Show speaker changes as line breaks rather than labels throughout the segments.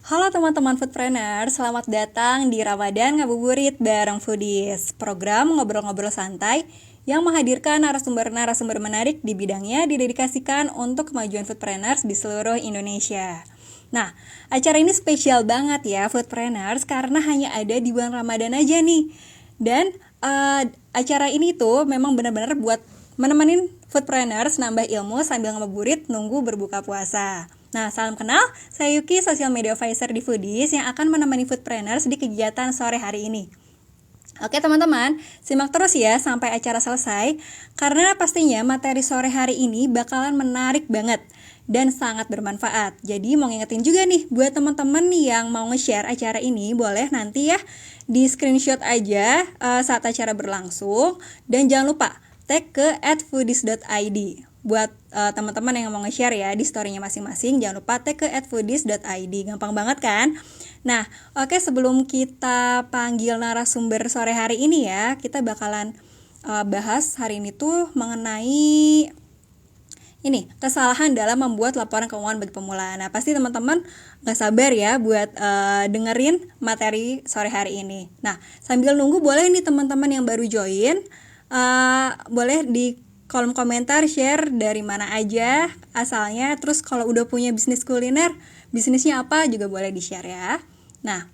Halo teman-teman foodpreneur, selamat datang di Ramadan Ngabuburit bareng Foodies, program ngobrol-ngobrol santai yang menghadirkan narasumber-narasumber menarik di bidangnya didedikasikan untuk kemajuan foodpreneurs di seluruh Indonesia. Nah, acara ini spesial banget ya foodpreneurs karena hanya ada di bulan Ramadan aja nih. Dan acara ini tuh memang benar-benar buat menemenin foodpreneurs nambah ilmu sambil ngabuburit nunggu berbuka puasa. Nah, salam kenal, saya Yuki, Social Media Advisor di Foodies yang akan menemani foodpreneurs di kegiatan sore hari ini. Oke teman-teman, simak terus ya sampai acara selesai, karena pastinya materi sore hari ini bakalan menarik banget dan sangat bermanfaat. Jadi mau ngingetin juga nih buat teman-teman yang mau nge-share acara ini, boleh nanti ya di screenshot aja saat acara berlangsung, dan jangan lupa tag ke @foodies.id. Buat teman-teman yang mau nge-share ya di story-nya masing-masing, jangan lupa tag ke @foodies.id. Gampang banget kan? Nah, oke, sebelum kita panggil narasumber sore hari ini ya, kita bakalan bahas hari ini tuh mengenai ini, kesalahan dalam membuat laporan keuangan bagi pemula. Nah, pasti teman-teman gak sabar ya buat dengerin materi sore hari ini. Nah, sambil nunggu boleh nih teman-teman yang baru join, boleh di kolom komentar share dari mana aja asalnya. Terus kalau udah punya bisnis kuliner, bisnisnya apa juga boleh di-share ya. Nah,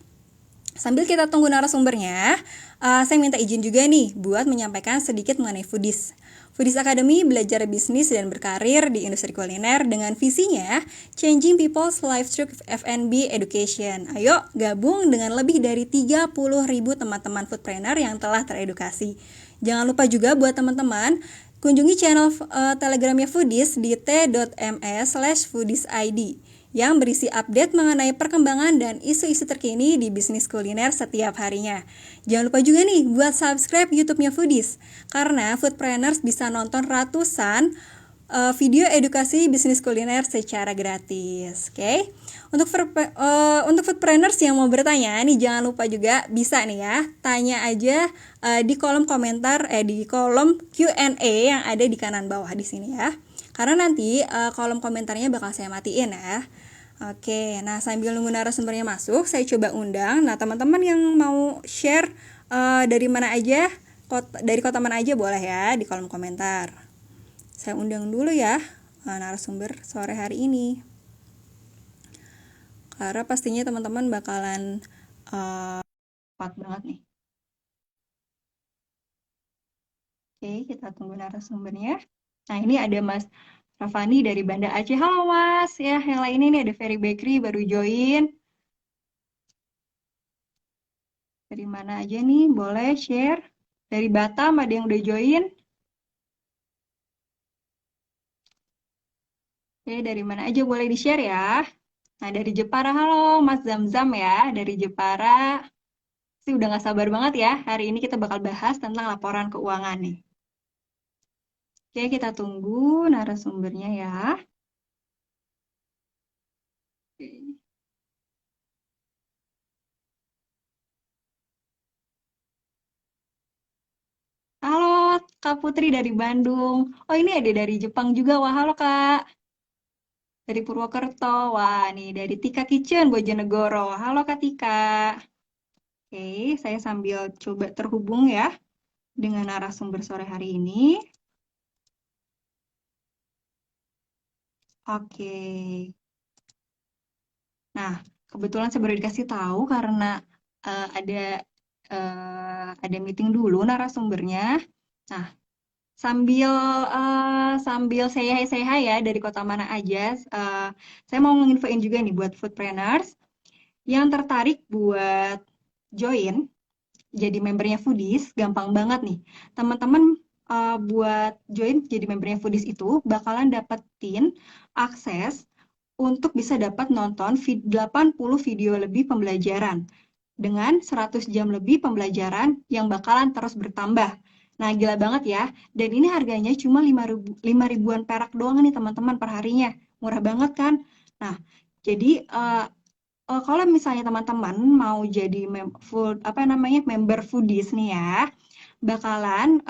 sambil kita tunggu narasumbernya, saya minta izin juga nih buat menyampaikan sedikit mengenai Foodies. Foodies Academy belajar bisnis dan berkarir di industri kuliner dengan visinya Changing People's Life Through F&B Education. Ayo gabung dengan lebih dari 30.000 teman-teman foodpreneur yang telah teredukasi. Jangan lupa juga buat teman-teman kunjungi channel Telegramnya Foodies di t.me/foodiesid yang berisi update mengenai perkembangan dan isu-isu terkini di bisnis kuliner setiap harinya. Jangan lupa juga nih buat subscribe YouTube-nya Foodies, karena foodpreneurs bisa nonton ratusan video edukasi bisnis kuliner secara gratis. Oke? Untuk foodpreneurs yang mau bertanya nih, jangan lupa juga bisa nih ya, tanya aja di kolom komentar di kolom Q&A yang ada di kanan bawah di sini ya. Karena nanti kolom komentarnya bakal saya matiin ya. Oke, nah sambil nunggu narasumbernya masuk, saya coba undang. Nah, teman-teman yang mau share dari mana aja, dari kota mana aja boleh ya di kolom komentar. Saya undang dulu ya narasumber sore hari ini. Karena pastinya teman-teman bakalan kuat banget nih. Oke, kita tunggu narasumbernya. Nah, ini ada Mas Rafani dari Banda Aceh. Halo Mas, ya yang lain ini ada Ferry Bakery baru join. Dari mana aja nih, boleh share. Dari Batam ada yang udah join. Oke, dari mana aja boleh di-share ya. Nah, dari Jepara, halo Mas Zamzam ya, dari Jepara. Sih udah gak sabar banget ya, hari ini kita bakal bahas tentang laporan keuangan nih. Oke, kita tunggu narasumbernya ya. Oke. Halo Kak Putri dari Bandung. Oh, ini ada dari Jepang juga. Wah, halo Kak. Dari Purwokerto. Wah, nih dari Tika Kitchen Bojonegoro. Halo Kak Tika. Oke, saya sambil coba terhubung ya dengan narasumber sore hari ini. Oke. Nah, kebetulan saya baru dikasih tahu karena uh, ada ada meeting dulu narasumbernya. Nah, sambil saya ya dari kota mana aja, saya mau nginfoin juga nih buat foodpreneurs yang tertarik buat join jadi membernya Foodies, gampang banget nih. Teman-teman buat join jadi membernya Foodies itu bakalan dapetin akses untuk bisa dapat nonton 80 video lebih pembelajaran dengan 100 jam lebih pembelajaran yang bakalan terus bertambah. Nah, gila banget ya. Dan ini harganya cuma 5 ribuan perak doang nih teman-teman per harinya. Murah banget kan? Nah, jadi kalau misalnya teman-teman mau jadi member Foodies nih ya, bakalan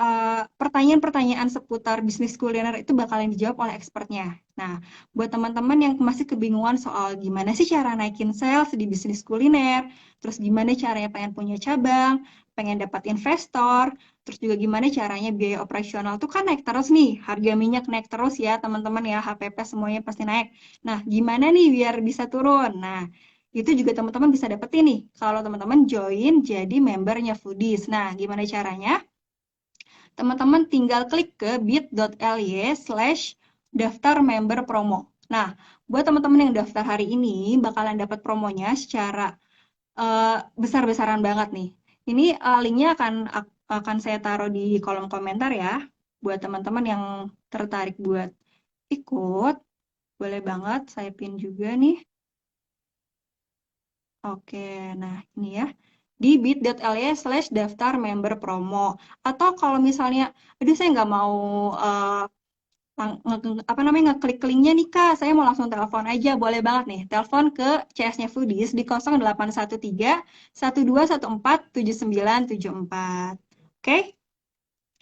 pertanyaan-pertanyaan seputar bisnis kuliner itu bakalan dijawab oleh expertnya. Nah, buat teman-teman yang masih kebingungan soal gimana sih cara naikin sales di bisnis kuliner, terus gimana caranya pengen punya cabang, pengen dapat investor, terus juga gimana caranya biaya operasional tuh kan naik terus nih, harga minyak naik terus ya teman-teman ya, HPP semuanya pasti naik. Nah, gimana nih biar bisa turun? Nah, itu juga teman-teman bisa dapetin nih kalau teman-teman join jadi membernya Foodies. Nah, gimana caranya? Teman-teman tinggal klik ke bit.ly/daftar member promo. Nah, buat teman-teman yang daftar hari ini bakalan dapat promonya secara besar-besaran banget nih. Ini linknya akan saya taruh di kolom komentar ya. Buat teman-teman yang tertarik buat ikut, boleh banget saya pin juga nih. Oke, nah ini ya di bit.ly/daftar member promo. Atau kalau misalnya, aduh saya nggak mau uh, apa namanya ngeklik linknya nih Kak, saya mau langsung telepon aja, boleh banget nih. Telepon ke CS-nya Foodies di 0813 1214 7974. Oke?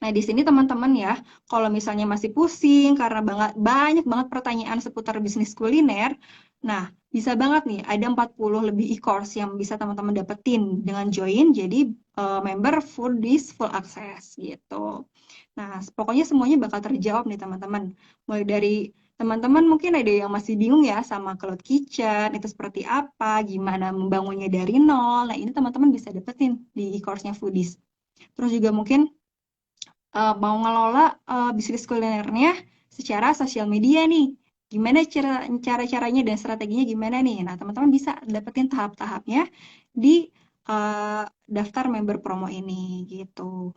Nah, di sini teman-teman ya, kalau misalnya masih pusing karena banyak banget pertanyaan seputar bisnis kuliner, nah, bisa banget nih, ada 40 lebih e-course yang bisa teman-teman dapetin dengan join jadi member Foodies Full Access gitu. Nah, pokoknya semuanya bakal terjawab nih teman-teman. Mulai dari teman-teman mungkin ada yang masih bingung ya sama Cloud Kitchen, itu seperti apa, gimana membangunnya dari nol. Nah, ini teman-teman bisa dapetin di e-course-nya Foodies. Terus juga mungkin mau ngelola bisnis kulinernya secara sosial media nih. Gimana cara-caranya dan strateginya gimana nih? Nah, teman-teman bisa dapetin tahap-tahapnya di daftar member promo ini gitu.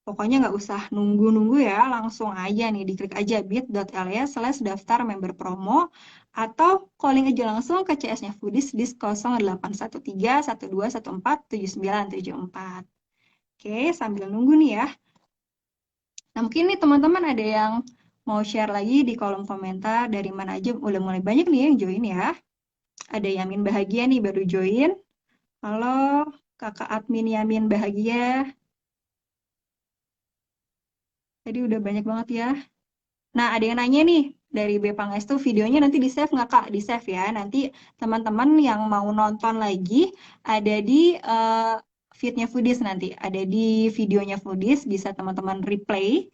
Pokoknya nggak usah nunggu-nunggu ya, langsung aja nih diklik aja bit.ly/daftar member promo atau calling aja langsung ke CS-nya Foodies di 0813 1214 7974. Oke, sambil nunggu nih ya. Nah, mungkin nih teman-teman ada yang mau share lagi di kolom komentar dari mana aja. Udah mulai banyak nih yang join ya. Ada Yamin Bahagia nih baru join. Halo, kakak admin Yamin Bahagia. Tadi udah banyak banget ya. Nah, ada yang nanya nih dari B Pangestu, videonya nanti di save nggak Kak? Di save ya. Nanti teman-teman yang mau nonton lagi ada di feednya Foodies nanti. Ada di videonya Foodies, bisa teman-teman replay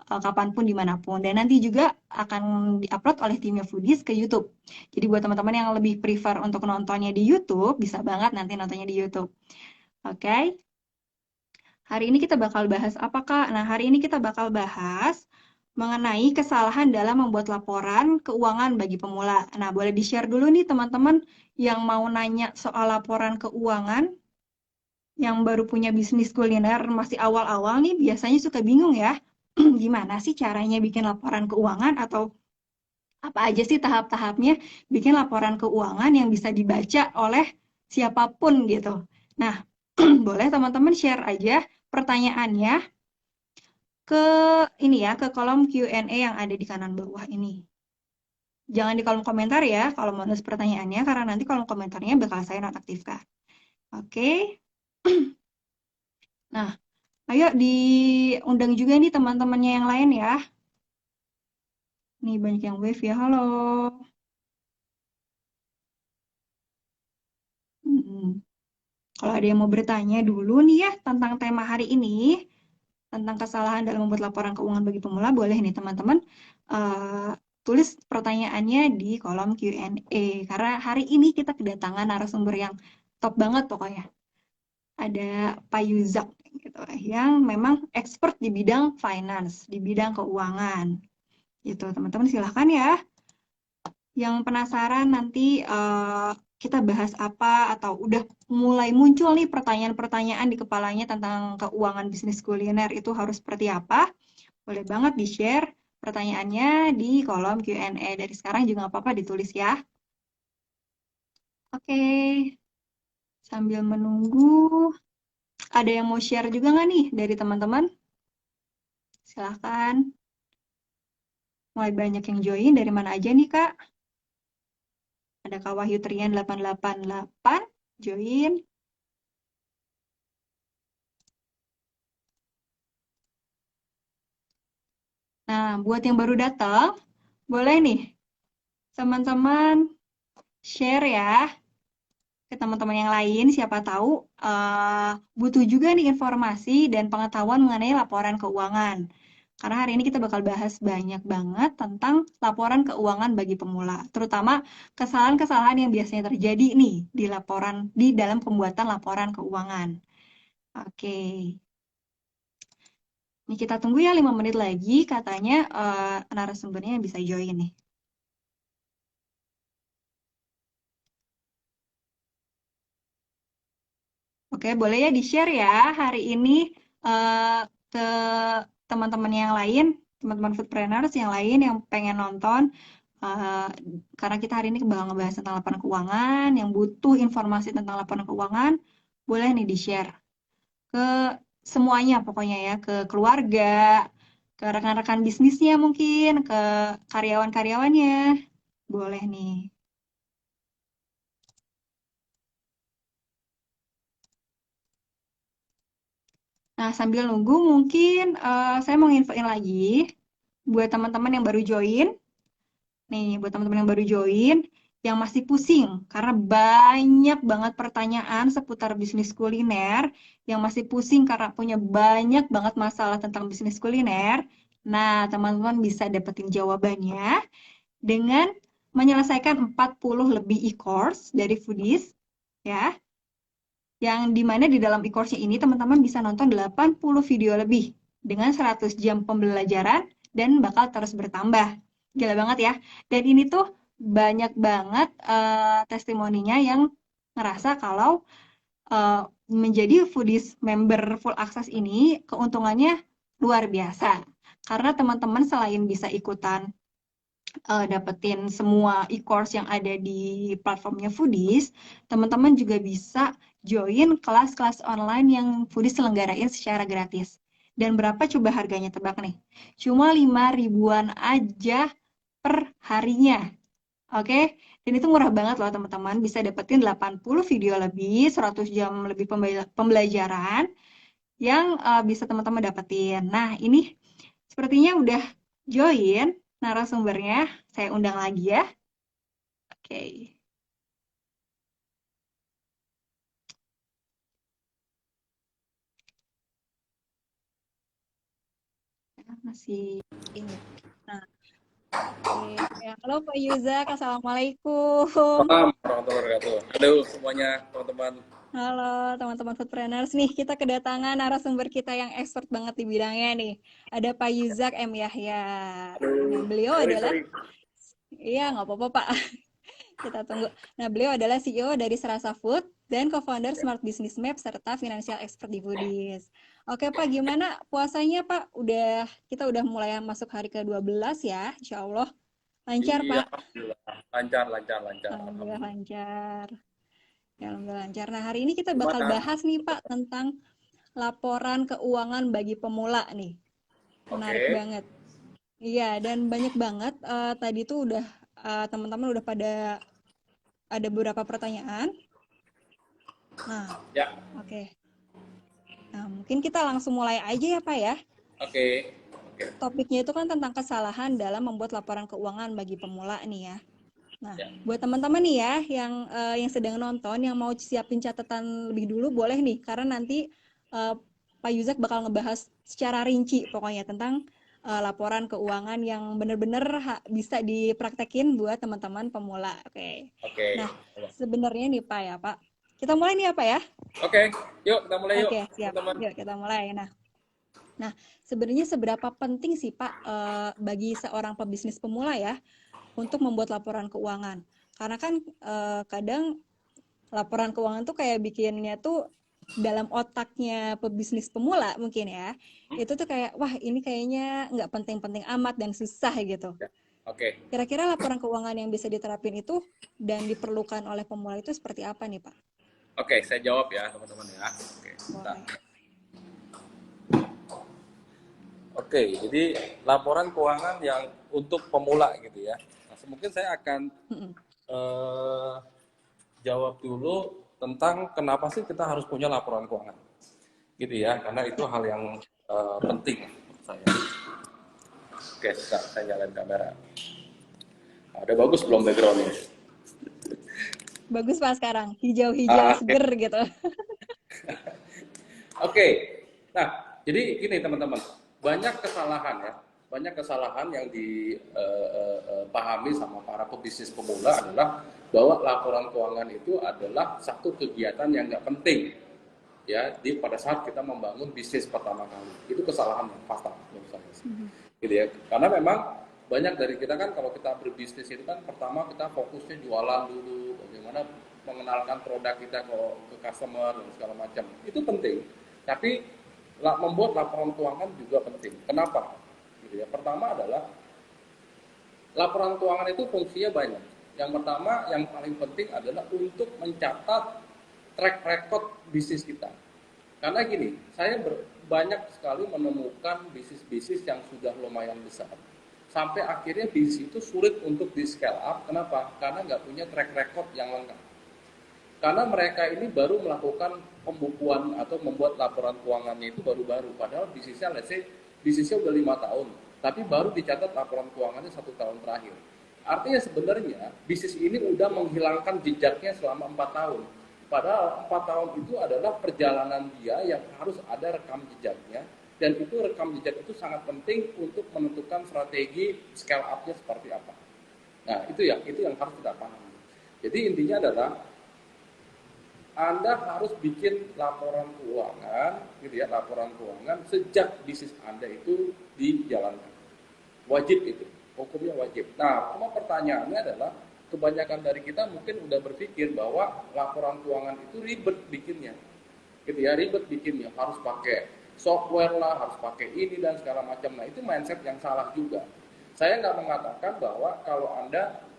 kapanpun dimanapun, dan nanti juga akan diupload oleh timnya Foodies ke YouTube. Jadi buat teman-teman yang lebih prefer untuk nontonnya di YouTube, bisa banget nanti nontonnya di YouTube. Oke, okay? Hari ini kita bakal bahas apa Kak? Nah, hari ini kita bakal bahas mengenai kesalahan dalam membuat laporan keuangan bagi pemula. Nah, boleh di-share dulu nih teman-teman yang mau nanya soal laporan keuangan, yang baru punya bisnis kuliner masih awal-awal nih, biasanya suka bingung ya, gimana sih caranya bikin laporan keuangan atau apa aja sih tahap-tahapnya bikin laporan keuangan yang bisa dibaca oleh siapapun gitu. Nah, boleh teman-teman share aja pertanyaannya ke ini ya, ke kolom Q&A yang ada di kanan bawah ini. Jangan di kolom komentar ya kalau mau nulis pertanyaannya, karena nanti kolom komentarnya bakal saya nonaktifkan. Oke. Nah, ayo diundang juga nih teman-temannya yang lain ya. Nih banyak yang wave ya, halo. Kalau ada yang mau bertanya dulu nih ya tentang tema hari ini, tentang kesalahan dalam membuat laporan keuangan bagi pemula, boleh nih teman-teman tulis pertanyaannya di kolom Q&A. Karena hari ini kita kedatangan narasumber yang top banget pokoknya. Ada Pak Yuzak gitu, yang memang expert di bidang finance, di bidang keuangan. Gitu, teman-teman silahkan ya. Yang penasaran nanti kita bahas apa atau udah mulai muncul nih pertanyaan-pertanyaan di kepalanya tentang keuangan bisnis kuliner itu harus seperti apa? Boleh banget di-share pertanyaannya di kolom Q&A. Dari sekarang juga nggak apa-apa ditulis ya. Oke, sambil menunggu, ada yang mau share juga nggak nih dari teman-teman? Silahkan. Mulai banyak yang join, dari mana aja nih Kak? Ada Kak Wahyu Trian 888 join. Nah, buat yang baru datang, boleh nih teman-teman share ya ke teman-teman yang lain, siapa tahu butuh juga nih informasi dan pengetahuan mengenai laporan keuangan. Karena hari ini kita bakal bahas banyak banget tentang laporan keuangan bagi pemula, terutama kesalahan-kesalahan yang biasanya terjadi nih di dalam pembuatan laporan keuangan. Oke. Ini kita tunggu ya 5 menit lagi, katanya narasumbernya bisa join nih. Oke, boleh ya di-share ya hari ini ke teman-teman yang lain, teman-teman foodpreneurs yang lain yang pengen nonton. Eh, karena kita hari ini bakal ngebahas tentang laporan keuangan, yang butuh informasi tentang laporan keuangan, boleh nih di-share ke semuanya pokoknya ya, ke keluarga, ke rekan-rekan bisnisnya mungkin, ke karyawan-karyawannya. Boleh nih. Nah, sambil nunggu mungkin saya mau nginfoin lagi buat teman-teman yang baru join. Nih, buat teman-teman yang baru join, yang masih pusing karena banyak banget pertanyaan seputar bisnis kuliner, yang masih pusing karena punya banyak banget masalah tentang bisnis kuliner. Nah, teman-teman bisa dapetin jawabannya dengan menyelesaikan 40 lebih e-course dari Foodies, ya. Yang dimana di dalam e-course ini teman-teman bisa nonton 80 video lebih dengan 100 jam pembelajaran dan bakal terus bertambah. Gila banget ya. Dan ini tuh banyak banget testimoninya yang ngerasa kalau menjadi Foodies member full access ini keuntungannya luar biasa. Karena teman-teman selain bisa ikutan dapetin semua e-course yang ada di platformnya Foodies, teman-teman juga bisa join kelas-kelas online yang Foodies selenggarain secara gratis. Dan berapa coba harganya, tebak nih? Cuma 5 ribuan aja per harinya. Oke? Dan itu murah banget loh teman-teman. Bisa dapetin 80 video lebih, 100 jam lebih pembelajaran yang bisa teman-teman dapetin. Nah, ini sepertinya udah join narasumbernya. Saya undang lagi ya. Oke. Masih ini. Nah, oke. Ya, halo Pak Yuzak, Assalamualaikum.
Malam warahmatullahi wabarakatuh. Halo semuanya teman-teman.
Halo teman-teman foodpreneurs nih, kita kedatangan narasumber kita yang expert banget di bidangnya nih. Ada Pak Yuzak M. Yahya. Nah,
Halo.
beliau
Sorry,
adalah,
sorry.
iya nggak apa-apa Pak, kita tunggu. Nah, beliau adalah CEO dari Serasa Food dan co-founder Smart Business Map serta financial expert di Foodies. Oke Pak, gimana puasanya Pak? Kita udah mulai masuk hari ke-12 ya, insya Allah. Lancar
Iya,
Pak?
alhamdulillah. Lancar, lancar, lancar.
Alhamdulillah
Alhamdulillah.
lancar. Ya, alhamdulillah lancar. Nah, hari ini kita bakal
Gimana?
bahas nih Pak tentang laporan keuangan bagi pemula nih. Menarik
Oke.
banget. Iya, dan banyak banget tadi tuh udah teman-teman udah pada ada beberapa pertanyaan. Nah,
Ya,
oke. Nah, mungkin kita langsung mulai aja ya Pak ya.
oke. Oke.
Topiknya itu kan tentang kesalahan dalam membuat laporan keuangan bagi pemula nih ya. Nah,
Ya.
buat teman-teman nih ya yang sedang nonton, yang mau siapin catatan lebih dulu boleh nih, karena nanti eh, Pak Yuzak bakal ngebahas secara rinci pokoknya tentang laporan keuangan yang benar-benar bisa dipraktekin buat teman-teman pemula. Oke.
Oke.
Nah, sebenarnya nih Pak ya Pak, kita mulai nih ya Pak ya.
Oke. Yuk, kita mulai yuk,
Oke, siap.
teman-teman.
Yuk kita mulai. Nah, sebenarnya seberapa penting sih Pak bagi seorang pebisnis pemula ya untuk membuat laporan keuangan? Karena kan kadang laporan keuangan tuh kayak bikinnya tuh dalam otaknya pebisnis pemula mungkin ya,
Hmm?
itu tuh kayak wah ini kayaknya nggak penting-penting amat dan susah gitu.
Ya. Oke.
Kira-kira laporan keuangan yang bisa diterapin itu dan diperlukan oleh pemula itu seperti apa nih Pak?
Oke, saya jawab ya, teman-teman ya. Oke. Bentar.
Boleh.
Oke, jadi laporan keuangan yang untuk pemula gitu ya. Nah, mungkin saya akan
Mm-mm.
eh, jawab dulu tentang kenapa sih kita harus punya laporan keuangan, gitu ya, karena itu
Ya.
hal yang penting menurut saya. Oke, sebentar, saya nyalain kamera. Ada bagus belum backgroundnya?
Bagus Pak sekarang, hijau-hijau
Oke.
seger gitu.
Oke. Nah, jadi gini teman-teman, banyak kesalahan ya, banyak kesalahan yang dipahami sama para pebisnis pemula adalah bahwa laporan keuangan itu adalah satu kegiatan yang nggak penting ya di pada saat kita membangun bisnis pertama kali. Itu kesalahan yang fatal menurut saya sih. Gitu ya. Karena memang banyak dari kita kan kalau kita berbisnis itu kan pertama kita fokusnya jualan dulu, bagaimana mengenalkan produk kita ke customer dan segala macam. Itu penting. Tapi membuat laporan keuangan juga penting. Kenapa? Gitu ya. Pertama adalah laporan keuangan itu fungsinya banyak. Yang pertama, yang paling penting adalah untuk mencatat track record bisnis kita. Karena gini, saya banyak sekali menemukan bisnis-bisnis yang sudah lumayan besar. Sampai akhirnya bisnis itu sulit untuk di scale up. Kenapa? Karena nggak punya track record yang lengkap. Karena mereka ini baru melakukan pembukuan atau membuat laporan keuangannya itu baru-baru. Padahal bisnisnya, let's say, bisnisnya udah 5 tahun. Tapi baru dicatat laporan keuangannya 1 tahun terakhir. Artinya sebenarnya bisnis ini udah menghilangkan jejaknya selama 4 tahun. Padahal 4 tahun itu adalah perjalanan dia yang harus ada rekam jejaknya. Dan itu rekam jejak itu sangat penting untuk menentukan strategi scale up-nya seperti apa. Nah, itu yang harus kita pahami. Jadi intinya adalah Anda harus bikin laporan keuangan, gitu ya, laporan keuangan sejak bisnis Anda itu dijalankan. Wajib itu, hukumnya wajib. Nah, cuma pertanyaannya adalah kebanyakan dari kita mungkin udah berpikir bahwa laporan keuangan itu ribet bikinnya, gitu ya, ribet bikinnya, harus pakai software lah, harus pakai ini dan segala macam. Nah, itu mindset yang salah juga. Saya nggak mengatakan bahwa kalau Anda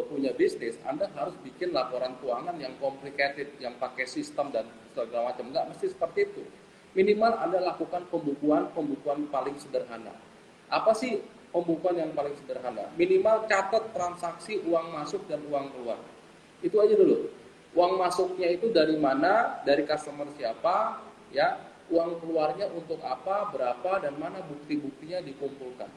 punya bisnis, Anda harus bikin laporan keuangan yang complicated, yang pakai sistem dan segala macam. Nggak mesti seperti itu. Minimal Anda lakukan pembukuan paling sederhana. Apa sih pembukuan yang paling sederhana? Minimal catat transaksi uang masuk dan uang keluar. Itu aja dulu. Uang masuknya itu dari mana, dari customer siapa, ya. Uang keluarnya untuk apa, berapa, dan mana bukti-buktinya dikumpulkan.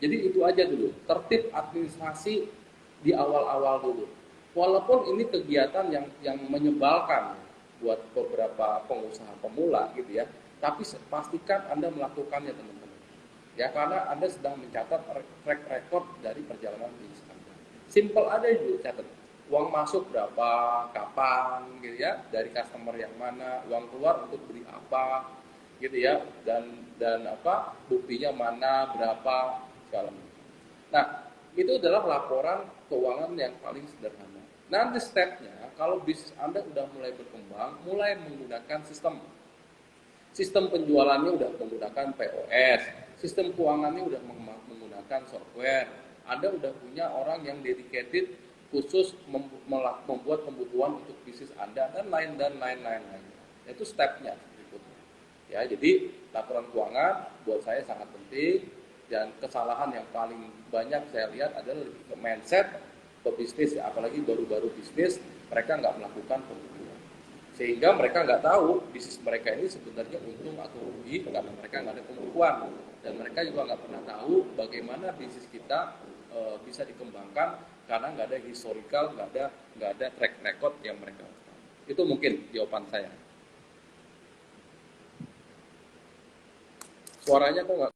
Jadi itu aja dulu. Tertib administrasi di awal-awal dulu. Walaupun ini kegiatan yang menyebalkan buat beberapa pengusaha pemula gitu ya, tapi pastikan Anda melakukannya teman-teman. Ya, karena Anda sedang mencatat track record dari perjalanan bisnis Anda. Simple aja dulu catat. Uang masuk berapa, kapan gitu ya, dari customer yang mana, uang keluar untuk beli apa gitu ya, dan apa buktinya mana, berapa segala macam. Nah, itu adalah laporan keuangan yang paling sederhana. Nanti stepnya, kalau bisnis Anda sudah mulai berkembang, mulai menggunakan sistem penjualannya sudah menggunakan POS, sistem keuangannya sudah menggunakan software, Anda sudah punya orang yang dedicated khusus membuat pembukuan untuk bisnis Anda dan lain-lain. Itu stepnya berikutnya. Ya, jadi laporan keuangan buat saya sangat penting. Dan kesalahan yang paling banyak saya lihat adalah lebih ke mindset pebisnis, apalagi baru-baru bisnis, mereka nggak melakukan pembukuan. Sehingga mereka nggak tahu bisnis mereka ini sebenarnya untung atau rugi karena mereka nggak ada pembukuan. Dan mereka juga nggak pernah tahu bagaimana bisnis kita bisa dikembangkan karena nggak ada historical, nggak ada track record yang mereka lakukan. Itu mungkin jawaban saya. Suaranya kok nggak?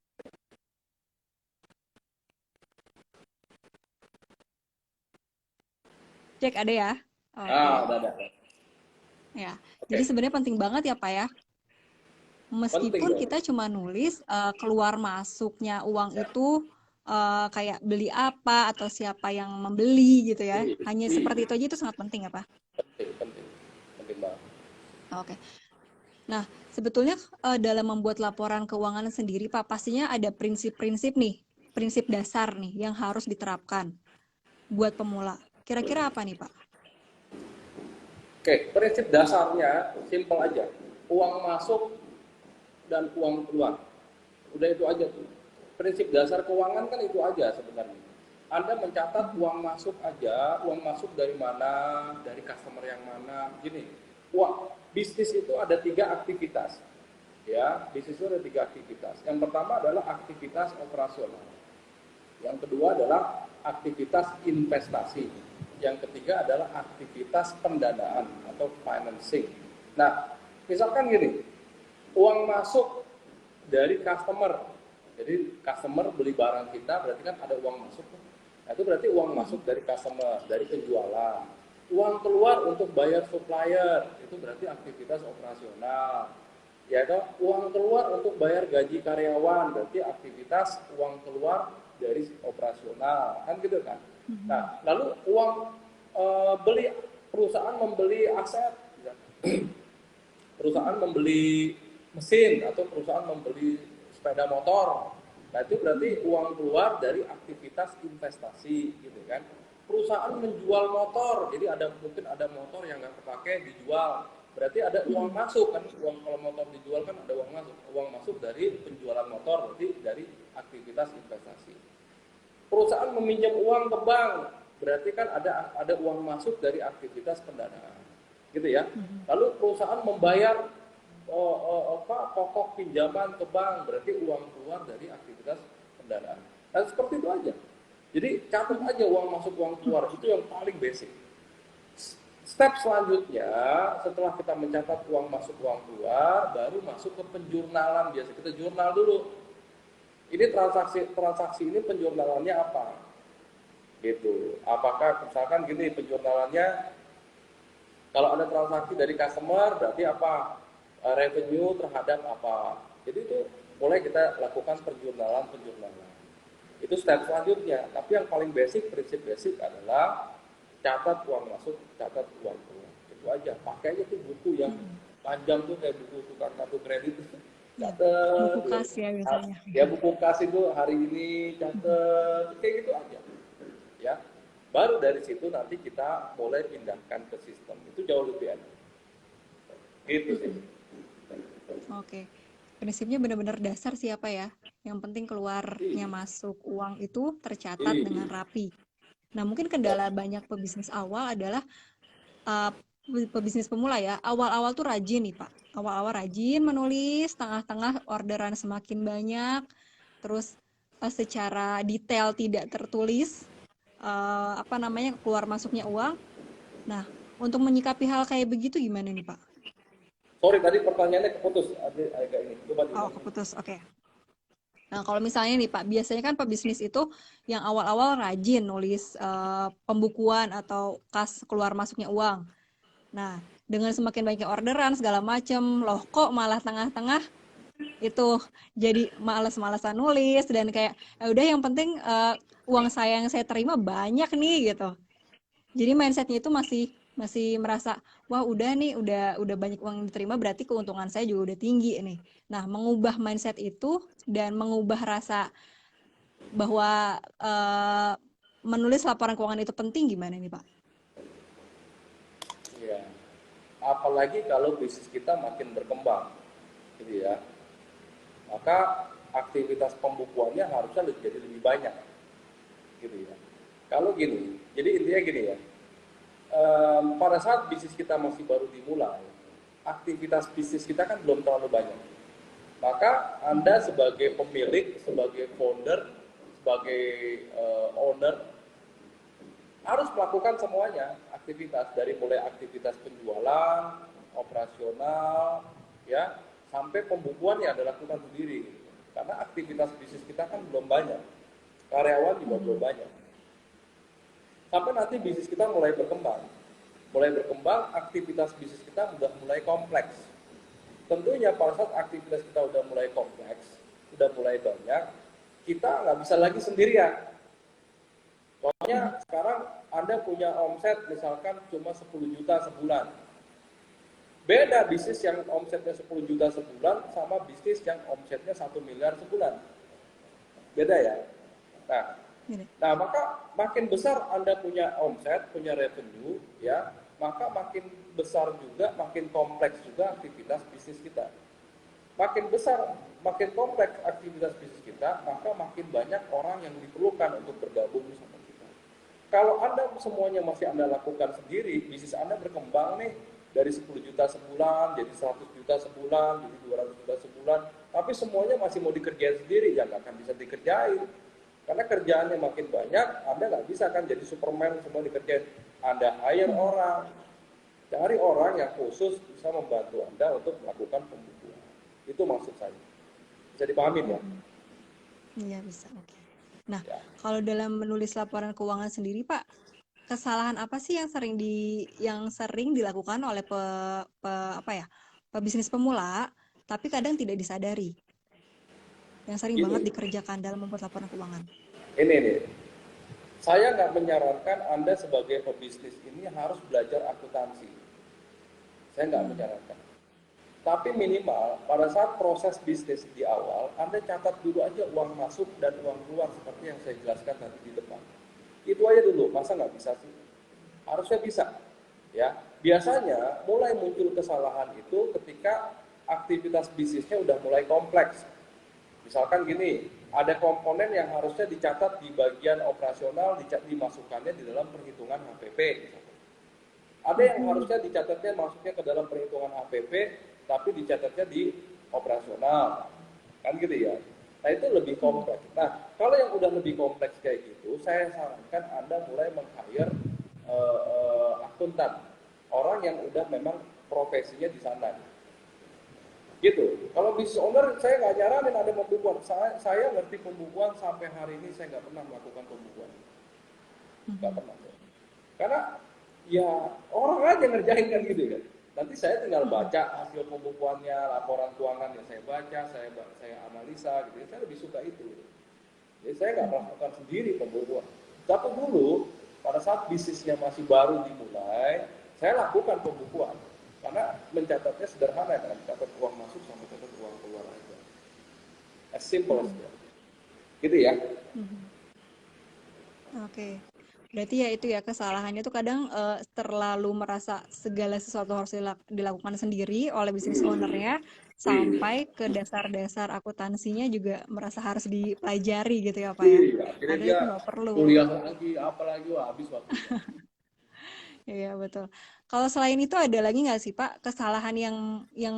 Cek ada ya? Oke.
Udah ada.
Ya. Jadi
Oke.
sebenarnya penting banget ya Pak ya.
Penting
Meskipun
dong.
kita cuma nulis keluar masuknya uang itu kayak beli apa atau siapa yang membeli gitu ya. Hanya seperti itu aja itu sangat penting ya Pak.
Penting banget.
Oke. Nah, sebetulnya dalam membuat laporan keuangan sendiri Pak, pastinya ada prinsip-prinsip nih, prinsip dasar nih yang harus diterapkan buat pemula. Kira-kira apa nih Pak?
Oke, prinsip dasarnya simpel aja. Uang masuk dan uang keluar. Udah itu aja tuh. Prinsip dasar keuangan kan itu aja sebenarnya. Anda mencatat uang masuk aja, uang masuk dari mana, dari customer yang mana. Gini, bisnis itu ada 3 aktivitas. Ya, bisnis itu ada 3 aktivitas. Yang pertama adalah aktivitas operasional. Yang kedua adalah aktivitas investasi. Yang ketiga adalah aktivitas pendanaan atau financing. Nah, misalkan gini, uang masuk dari customer. Jadi customer beli barang kita berarti kan ada uang masuk. Nah, itu berarti uang masuk dari customer, dari penjualan. Uang keluar untuk bayar supplier, itu berarti aktivitas operasional. Ya kan? Uang keluar untuk bayar gaji karyawan, berarti aktivitas uang keluar dari operasional, kan gitu kan. Nah, lalu uang beli, perusahaan membeli aset, ya. Perusahaan membeli mesin atau perusahaan membeli sepeda motor. Nah, itu berarti uang keluar dari aktivitas investasi, gitu kan. Perusahaan menjual motor, jadi mungkin ada motor yang nggak terpakai dijual. Berarti ada uang masuk kan, uang kalau motor dijual kan ada uang masuk. Uang masuk dari penjualan motor, berarti dari aktivitas investasi. Perusahaan meminjam uang ke bank, berarti kan ada uang masuk dari aktivitas pendanaan, gitu ya. Lalu perusahaan membayar pokok pinjaman ke bank, berarti uang keluar dari aktivitas pendanaan. Dan seperti itu aja. Jadi catat aja uang masuk uang keluar, itu yang paling basic. Step selanjutnya, setelah kita mencatat uang masuk uang keluar, baru masuk ke penjurnalan. Biasa kita jurnal dulu. Ini transaksi ini penjurnalannya apa? Gitu. Apakah misalkan gini penjurnalannya, kalau ada transaksi dari customer berarti apa? Revenue terhadap apa? Jadi itu mulai kita lakukan penjurnalan. Itu step selanjutnya. Tapi yang paling prinsip basic adalah catat uang masuk, catat uang keluar. Itu aja. Pakai aja tuh buku yang panjang tuh kayak buku tukar kartu kredit. Catat.
Buku kas ya biasanya.
Ya buku kas itu hari ini catat. Kayak gitu aja. Ya. Baru dari situ nanti kita mulai pindahkan ke sistem. Itu jauh lebih enak. Gitu sih.
Oke. Prinsipnya benar-benar dasar sih apa ya. Yang penting keluarnya masuk uang itu tercatat dengan rapi. Nah, mungkin kendala banyak pebisnis awal adalah pebisnis pemula ya. Awal-awal tuh rajin nih, Pak. Awal-awal rajin menulis, tengah-tengah orderan semakin banyak, terus secara detail tidak tertulis keluar masuknya uang. Nah, untuk menyikapi hal kayak begitu gimana nih, Pak?
Sorry, tadi pertanyaannya keputus. Agak ini. Coba
keputus. Oke. Nah, kalau misalnya nih Pak, biasanya kan pebisnis itu yang awal-awal rajin nulis pembukuan atau kas keluar masuknya uang. Nah, dengan semakin banyaknya orderan segala macam, loh kok malah tengah-tengah itu jadi malas-malasan nulis dan kayak udah yang penting uang saya yang saya terima banyak nih gitu. Jadi mindsetnya itu masih merasa wah udah nih udah banyak uang yang diterima berarti keuntungan saya juga udah tinggi nih. Nah, mengubah mindset itu dan mengubah rasa bahwa menulis laporan keuangan itu penting gimana nih Pak?
Iya. Apalagi kalau bisnis kita makin berkembang, gitu ya. Maka aktivitas pembukuannya harusnya jadi lebih banyak, gitu ya. Kalau gini, jadi intinya gini ya. Pada saat bisnis kita masih baru dimulai, aktivitas bisnis kita kan belum terlalu banyak. Maka Anda sebagai pemilik, sebagai founder, sebagai owner, harus melakukan semuanya, aktivitas dari mulai aktivitas penjualan, operasional, ya, sampai pembukuan yang Anda lakukan sendiri. Karena aktivitas bisnis kita kan belum banyak, karyawan juga belum banyak. Sampai nanti bisnis kita mulai berkembang, aktivitas bisnis kita sudah mulai kompleks. Tentunya pada saat aktivitas kita sudah mulai kompleks, sudah mulai banyak, kita nggak bisa lagi sendirian. Soalnya sekarang Anda punya omset misalkan cuma 10 juta sebulan. Beda bisnis yang omsetnya 10 juta sebulan sama bisnis yang omsetnya 1 miliar sebulan. Beda ya? Nah, maka makin besar Anda punya omset, punya revenue, ya, maka makin besar juga, makin kompleks juga aktivitas bisnis kita. Makin besar, makin kompleks aktivitas bisnis kita, maka makin banyak orang yang diperlukan untuk bergabung sama kita. Kalau Anda semuanya masih Anda lakukan sendiri, bisnis Anda berkembang nih, dari 10 juta sebulan, jadi 100 juta sebulan, jadi 200 juta sebulan, tapi semuanya masih mau dikerjain sendiri, ya nggak akan bisa dikerjain. Karena kerjaannya makin banyak, Anda nggak bisa kan jadi Superman semua dikerjain. Anda hire orang, cari orang yang khusus bisa membantu Anda untuk melakukan pembukuan. Itu maksud saya. Bisa dipahamin ya?
Iya bisa. Oke. Nah,
Ya.
kalau dalam menulis laporan keuangan sendiri, Pak, kesalahan apa sih yang sering dilakukan oleh apa ya, pebisnis pemula, tapi kadang tidak disadari, yang sering banget
Gini,
dikerjakan dalam membuat laporan keuangan?
ini nih. Saya nggak menyarankan Anda sebagai pebisnis ini harus belajar akuntansi. Saya nggak
Hmm.
menyarankan. Tapi minimal pada saat proses bisnis di awal, Anda catat dulu aja uang masuk dan uang keluar seperti yang saya jelaskan tadi di depan. Itu aja dulu, masa nggak bisa sih? Harusnya bisa. Ya, biasanya mulai muncul kesalahan itu ketika aktivitas bisnisnya udah mulai kompleks. Misalkan gini, ada komponen yang harusnya dicatat di bagian operasional, dimasukkannya di dalam perhitungan HPP. Ada yang harusnya dicatatnya masuknya ke dalam perhitungan HPP, tapi dicatatnya di operasional. Kan gitu ya. Nah itu lebih kompleks. Nah kalau yang udah lebih kompleks kayak gitu, saya sarankan Anda mulai meng-hire akuntan. Orang yang udah memang profesinya di sana. Gitu. Kalau business owner, saya nggak nyaranin ada pembukuan. Saya ngerti pembukuan sampai hari ini saya nggak pernah melakukan pembukuan. Nggak pernah. Karena ya orang aja ngerjain kan gitu kan. Nanti saya tinggal baca hasil pembukuannya, laporan keuangan yang saya baca, saya analisa gitu. Saya lebih suka itu. Jadi saya nggak melakukan sendiri pembukuan. Tapi dulu pada saat bisnisnya masih baru dimulai, saya lakukan pembukuan. Karena mencatatnya sederhana kan, catat uang masuk sama catat uang keluar aja. As simple as that. Gitu ya.
Oke. Berarti ya itu ya kesalahannya tuh kadang terlalu merasa segala sesuatu harus dilakukan sendiri oleh bisnis ownernya,
Iya.
sampai ke dasar-dasar akuntansinya juga merasa harus dipelajari gitu ya Pak ya.
Iya, akhirnya
Padahal
dia
itu nggak perlu.
kuliah lagi, apalagi wah habis waktunya.
Iya betul. Kalau selain itu ada lagi nggak sih Pak kesalahan yang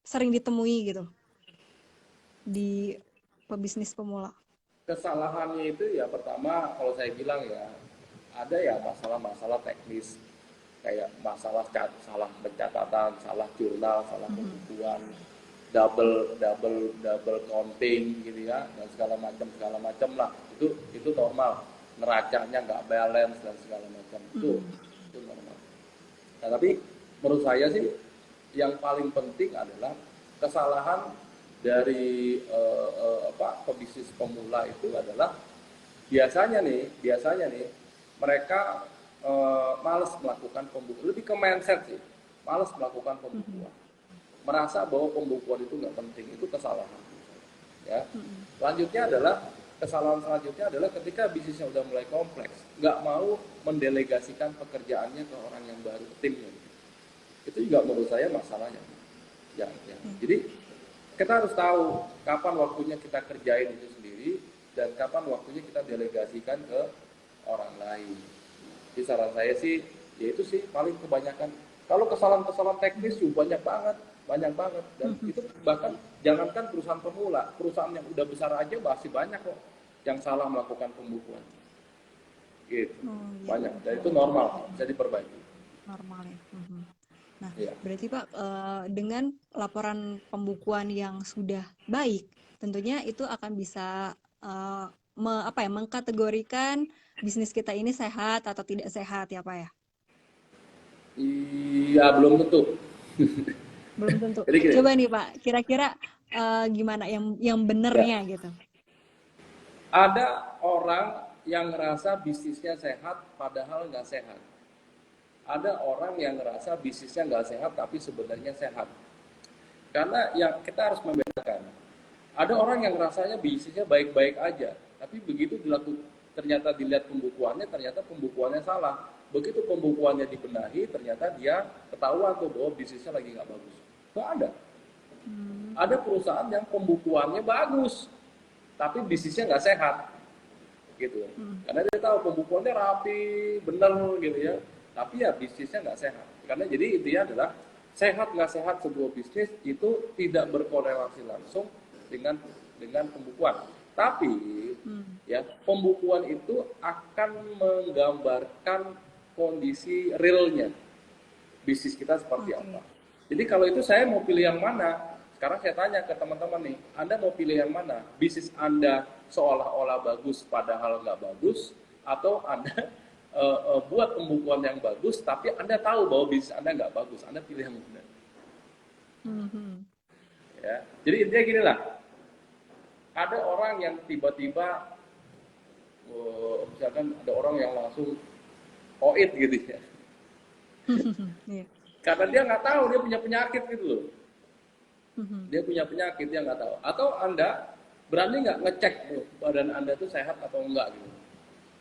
sering ditemui gitu di pebisnis pemula?
Kesalahannya itu ya pertama kalau saya bilang ya ada ya masalah-masalah teknis kayak masalah salah pencatatan, salah jurnal, salah pembukuan, double counting gitu ya dan segala macam lah itu normal neracanya nggak balance dan segala macam itu normal. Nah, tapi menurut saya sih yang paling penting adalah kesalahan dari pebisnis pemula itu adalah biasanya nih mereka malas melakukan pembukuan, lebih ke mindset sih, malas melakukan pembukuan, merasa bahwa pembukuan itu nggak penting, itu kesalahan. Ya, kesalahan selanjutnya adalah ketika bisnisnya udah mulai kompleks, nggak mau mendelegasikan pekerjaannya ke orang yang baru, timnya. Itu juga menurut saya masalahnya. Ya. Jadi kita harus tahu kapan waktunya kita kerjain itu sendiri dan kapan waktunya kita delegasikan ke orang lain. Jadi saran saya sih, ya itu sih paling kebanyakan. Kalau kesalahan-kesalahan teknis juga banyak banget. Dan itu bahkan jangankan perusahaan pemula, perusahaan yang udah besar aja masih banyak kok yang salah melakukan pembukuan. Gitu,
Oh iya,
banyak. Dan
betul
itu
betul.
normal, bisa diperbaiki.
Normal ya. Nah,
Ya.
berarti Pak, dengan laporan pembukuan yang sudah baik, tentunya itu akan bisa mengkategorikan bisnis kita ini sehat atau tidak sehat ya Pak ya?
Iya, belum tentu.
Belum tentu.
Jadi gini,
Coba nih Pak, kira-kira gimana yang
ya,
benernya gitu?
ada orang yang ngerasa bisnisnya sehat padahal nggak sehat. Ada orang yang ngerasa bisnisnya nggak sehat tapi sebenarnya sehat. Karena yang kita harus membedakan. Ada orang yang rasanya bisnisnya baik-baik aja, tapi begitu ternyata dilihat pembukuannya, ternyata pembukuannya salah. Begitu pembukuannya dibenahi, ternyata dia ketahuan tuh bahwa bisnisnya lagi nggak bagus. Nggak ada. Ada perusahaan yang pembukuannya bagus, tapi bisnisnya nggak sehat, gitu. Karena dia tahu pembukuannya rapi, bener gitu ya, tapi ya bisnisnya nggak sehat. Karena jadi intinya adalah sehat nggak sehat sebuah bisnis itu tidak berkorelasi langsung dengan pembukuan. Tapi
Hmm.
ya pembukuan itu akan menggambarkan kondisi realnya bisnis kita seperti apa.
Oke.
Jadi kalau itu saya mau pilih yang mana? Sekarang saya tanya ke teman-teman nih, Anda mau pilih yang mana? Bisnis Anda seolah-olah bagus padahal nggak bagus, atau Anda buat pembukuan yang bagus tapi Anda tahu bahwa bisnis Anda nggak bagus, Anda pilih yang mana?
Mhm.
Ya. Jadi intinya gini lah, ada orang yang tiba-tiba misalkan ada orang yang langsung oit gitu ya,
Iya.
karena dia nggak tahu dia punya penyakit gitu loh.
Mhm.
Dia punya penyakit dia nggak tahu. Atau Anda berani nggak ngecek tuh badan Anda tuh sehat atau enggak gitu.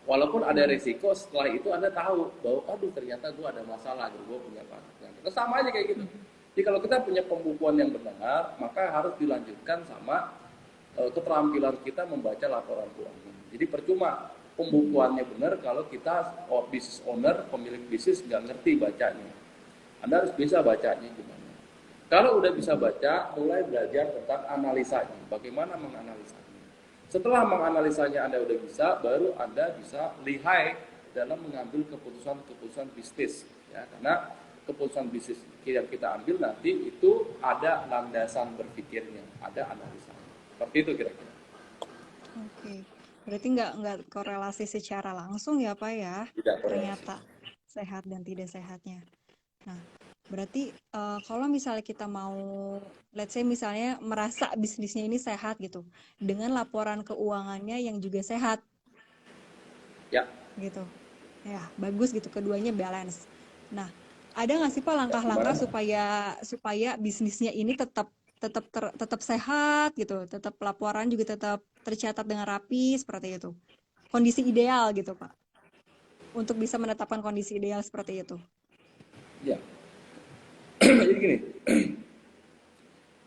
Walaupun ada
Mhm.
risiko, setelah itu Anda tahu bahwa aduh ternyata gue ada masalah gitu, gue punya penyakit. Nah, sama aja kayak gitu.
Mhm.
Jadi kalau kita punya pembukuan yang benar, maka harus dilanjutkan sama keterampilan kita membaca laporan keuangan. Jadi percuma pembukuannya benar kalau kita business owner, pemilik bisnis nggak ngerti bacanya. Anda harus bisa bacanya gimana. Kalau udah bisa baca, mulai belajar tentang analisanya, bagaimana menganalisanya. Setelah menganalisanya Anda udah bisa, baru Anda bisa lihai dalam mengambil keputusan-keputusan bisnis. Ya, karena keputusan bisnis yang kita ambil nanti itu ada landasan berpikirnya, ada analisa. Seperti itu kira-kira.
Oke. Berarti nggak korelasi secara langsung ya, Pak ya,
Tidak korelasi.
ternyata sehat dan tidak sehatnya. Nah, berarti kalau misalnya kita mau, let's say misalnya merasa bisnisnya ini sehat gitu, dengan laporan keuangannya yang juga sehat
Ya,
gitu, ya bagus gitu, keduanya balance. Nah, ada nggak sih Pak
ya
langkah-langkah
gimana?
supaya supaya bisnisnya ini tetap tetap sehat gitu, tetap laporan juga tetap tercatat dengan rapi seperti itu. Kondisi ideal gitu Pak, untuk bisa menetapkan kondisi ideal seperti itu.
Ya, jadi gini,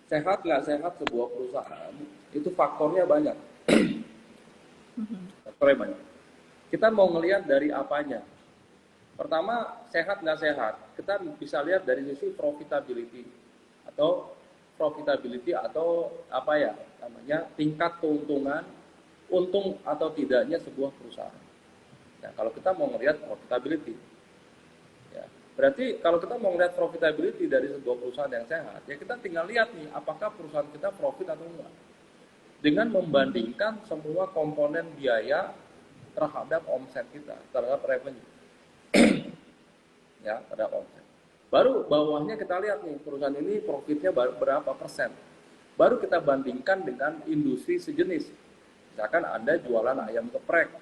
sehat nggak sehat sebuah perusahaan itu faktornya banyak.
Mhm.
Faktornya banyak. Kita mau ngelihat dari apanya. Pertama, sehat nggak sehat. Kita bisa lihat dari sisi profitability atau apa ya namanya tingkat keuntungan, untung atau tidaknya sebuah perusahaan. Nah, kalau kita mau ngelihat profitability, ya, berarti kalau kita mau ngelihat profitability dari sebuah perusahaan yang sehat, ya kita tinggal lihat nih apakah perusahaan kita profit atau enggak. Dengan membandingkan semua komponen biaya terhadap omset kita, terhadap revenue, ya terhadap omset. Baru bawahnya kita lihat nih perusahaan ini profitnya berapa persen. Baru kita bandingkan dengan industri sejenis. Misalkan Anda jualan ayam geprek,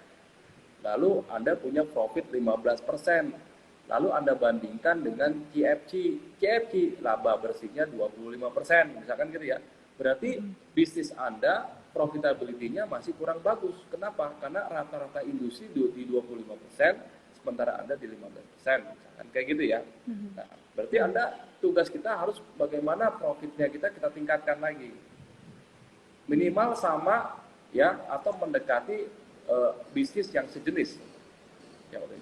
lalu Anda punya profit 15%. Lalu Anda bandingkan dengan KFC laba bersihnya 25%, misalkan gitu ya. Berarti
Mhm.
bisnis Anda profitability-nya masih kurang bagus. Kenapa? Karena rata-rata industri di 25%, sementara Anda di 15%, misalkan kayak gitu ya.
Mhm.
Nah, berarti
Mhm.
Anda tugas kita harus bagaimana profitnya kita tingkatkan lagi. Minimal sama ya atau mendekati bisnis yang sejenis. Ya udah.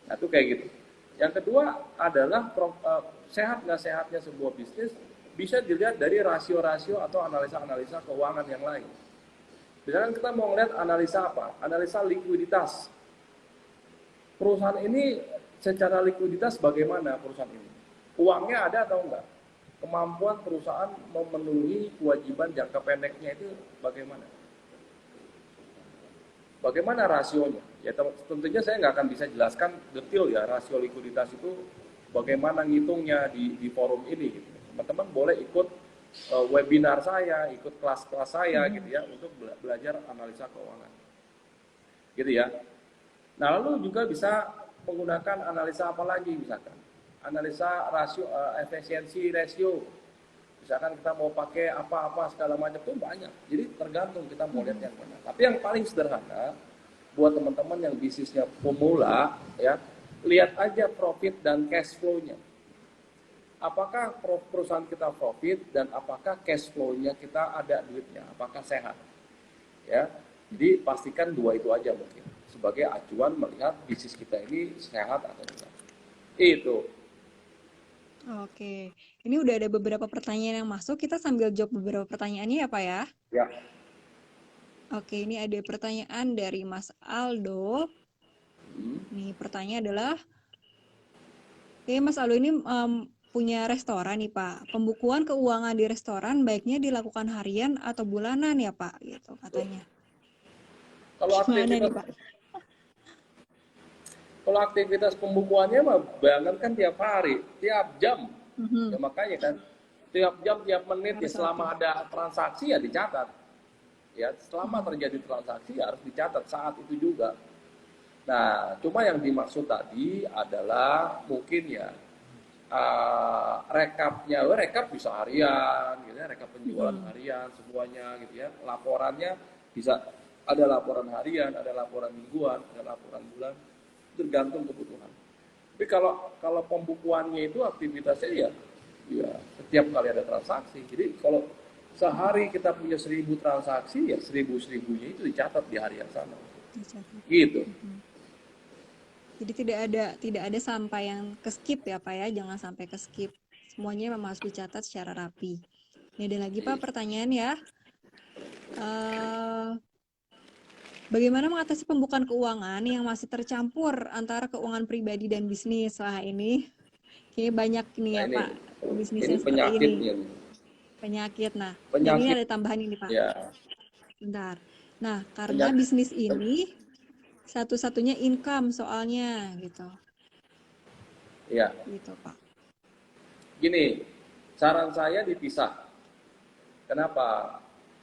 Nah, itu kayak gitu. Yang kedua adalah sehat nggak sehatnya sebuah bisnis bisa dilihat dari rasio-rasio atau analisa-analisa keuangan yang lain. Misalkan kita mau melihat analisa apa? Analisa likuiditas. Perusahaan ini secara likuiditas bagaimana perusahaan ini? Uangnya ada atau enggak? Kemampuan perusahaan memenuhi kewajiban jangka pendeknya itu bagaimana? Bagaimana rasionya? Ya tentunya saya nggak akan bisa jelaskan detail ya rasio likuiditas itu bagaimana ngitungnya di forum ini. Gitu. Teman-teman boleh ikut webinar saya, ikut kelas-kelas saya gitu
Mhm.
ya untuk belajar analisa keuangan. Gitu ya. Nah lalu juga bisa menggunakan analisa apa lagi misalkan? Analisa rasio efisiensi ratio. Misalkan kita mau pakai apa-apa segala macam itu banyak. Jadi tergantung kita mau lihat
Mhm.
yang mana. Tapi yang paling sederhana buat teman-teman yang bisnisnya pemula ya, lihat aja profit dan cash flow-nya. Apakah perusahaan kita profit dan apakah cash flow-nya kita ada duitnya, apakah sehat. Ya. Jadi pastikan dua itu aja mungkin sebagai acuan melihat bisnis kita ini sehat atau tidak. Itu.
Oke, ini udah ada beberapa pertanyaan yang masuk. Kita sambil jawab beberapa pertanyaannya ya, Pak ya.
Ya.
Oke, ini ada pertanyaan dari Mas Aldo. Nih, pertanyaannya adalah, Mas Aldo ini punya restoran nih Pak. Pembukuan keuangan di restoran baiknya dilakukan harian atau bulanan ya Pak? Gitu katanya.
Kalau
Gimana nih
aktivitas
Pak?
Kalau aktivitas pembukuannya mah banget kan tiap hari, tiap jam. Ya
Mhm,
makanya kan tiap jam, tiap menit ya
harus
selama
rapi.
ada transaksi ya dicatat. Ya, selama
Mhm,
terjadi transaksi ya harus dicatat saat itu juga. Nah, cuma yang dimaksud tadi adalah mungkin ya rekapnya, rekap bisa harian, gitu ya, rekap penjualan
mhm.
harian semuanya, gitu ya. Laporannya bisa ada laporan harian, ada laporan mingguan, ada laporan bulan, tergantung kebutuhan. Tapi kalau kalau pembukuannya itu aktivitasnya ya, ya setiap kali ada transaksi. Jadi kalau sehari kita punya 1.000 transaksi, ya 1.000-1.000-nya itu dicatat di hari yang sama.
Dicatat.
Gitu.
Mhm. Jadi tidak ada sampai yang ke skip ya Pak ya, jangan sampai ke skip. Semuanya memang harus dicatat secara rapi. Ini ada lagi Pak
Iya.
pertanyaan ya. Eh, Bagaimana mengatasi pembukaan keuangan yang masih tercampur antara keuangan pribadi dan bisnis? Wah ini kayaknya banyak nih
Nah
ya Pak, bisnis
ini
yang seperti ini.
penyakitnya nih.
Penyakit. Nah, dan ini
Penyakit
ada tambahan ini Pak.
ya,
Bentar. Nah, karena
penyakit.
bisnis ini satu-satunya income soalnya gitu.
Ya,
Gitu Pak.
gini, saran saya dipisah. Kenapa?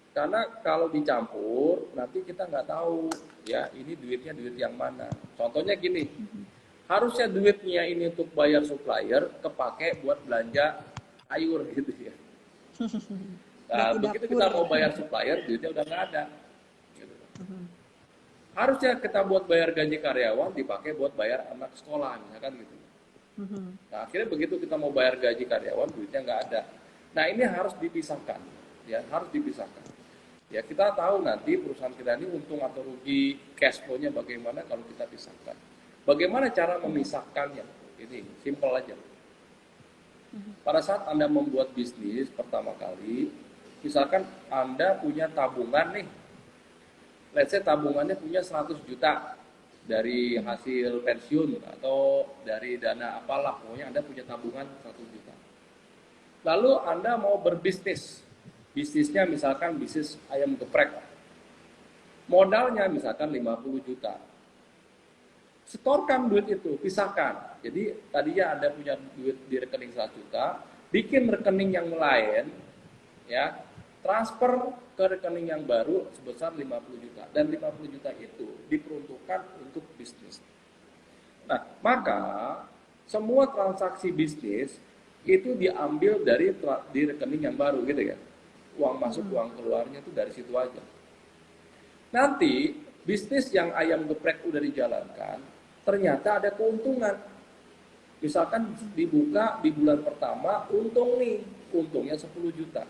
Karena kalau dicampur nanti kita nggak tahu ya ini duitnya duit yang mana. Contohnya gini,
Mhm.
harusnya duitnya ini untuk bayar supplier kepake buat belanja sayur gitu ya. Nah, begitu
Dapur-dapur.
kita mau bayar supplier, duitnya udah nggak ada. Gitu.
Mhm.
Harusnya kita buat bayar gaji karyawan dipakai buat bayar anak sekolah, misalkan gitu.
Mhm.
Nah, akhirnya begitu kita mau bayar gaji karyawan, duitnya nggak ada. Nah, ini harus dipisahkan, ya harus dipisahkan. Ya kita tahu nanti perusahaan kita ini untung atau rugi, cash flow-nya bagaimana kalau kita pisahkan. Bagaimana cara memisahkannya? Ini simple aja.
Mhm.
Pada saat Anda membuat bisnis pertama kali, misalkan Anda punya tabungan nih, let's say tabungannya punya 100 juta dari
Mhm.
hasil pensiun atau dari dana apalah, pokoknya Anda punya tabungan 100 juta. Lalu Anda mau berbisnis, bisnisnya misalkan bisnis ayam geprek, modalnya misalkan 50 juta. Setorkan duit itu, pisahkan. Jadi tadinya Anda punya duit di rekening 100 juta, bikin rekening yang lain, ya, transfer ke rekening yang baru sebesar 50 juta. Dan 50 juta itu diperuntukkan untuk bisnis. Nah, maka semua transaksi bisnis itu diambil dari di rekening yang baru gitu ya. Uang masuk,
Mhm.
uang keluarnya itu dari situ aja. Nanti bisnis yang ayam geprek udah dijalankan, ternyata ada keuntungan. Misalkan dibuka di bulan pertama, untung nih, untungnya 10 juta.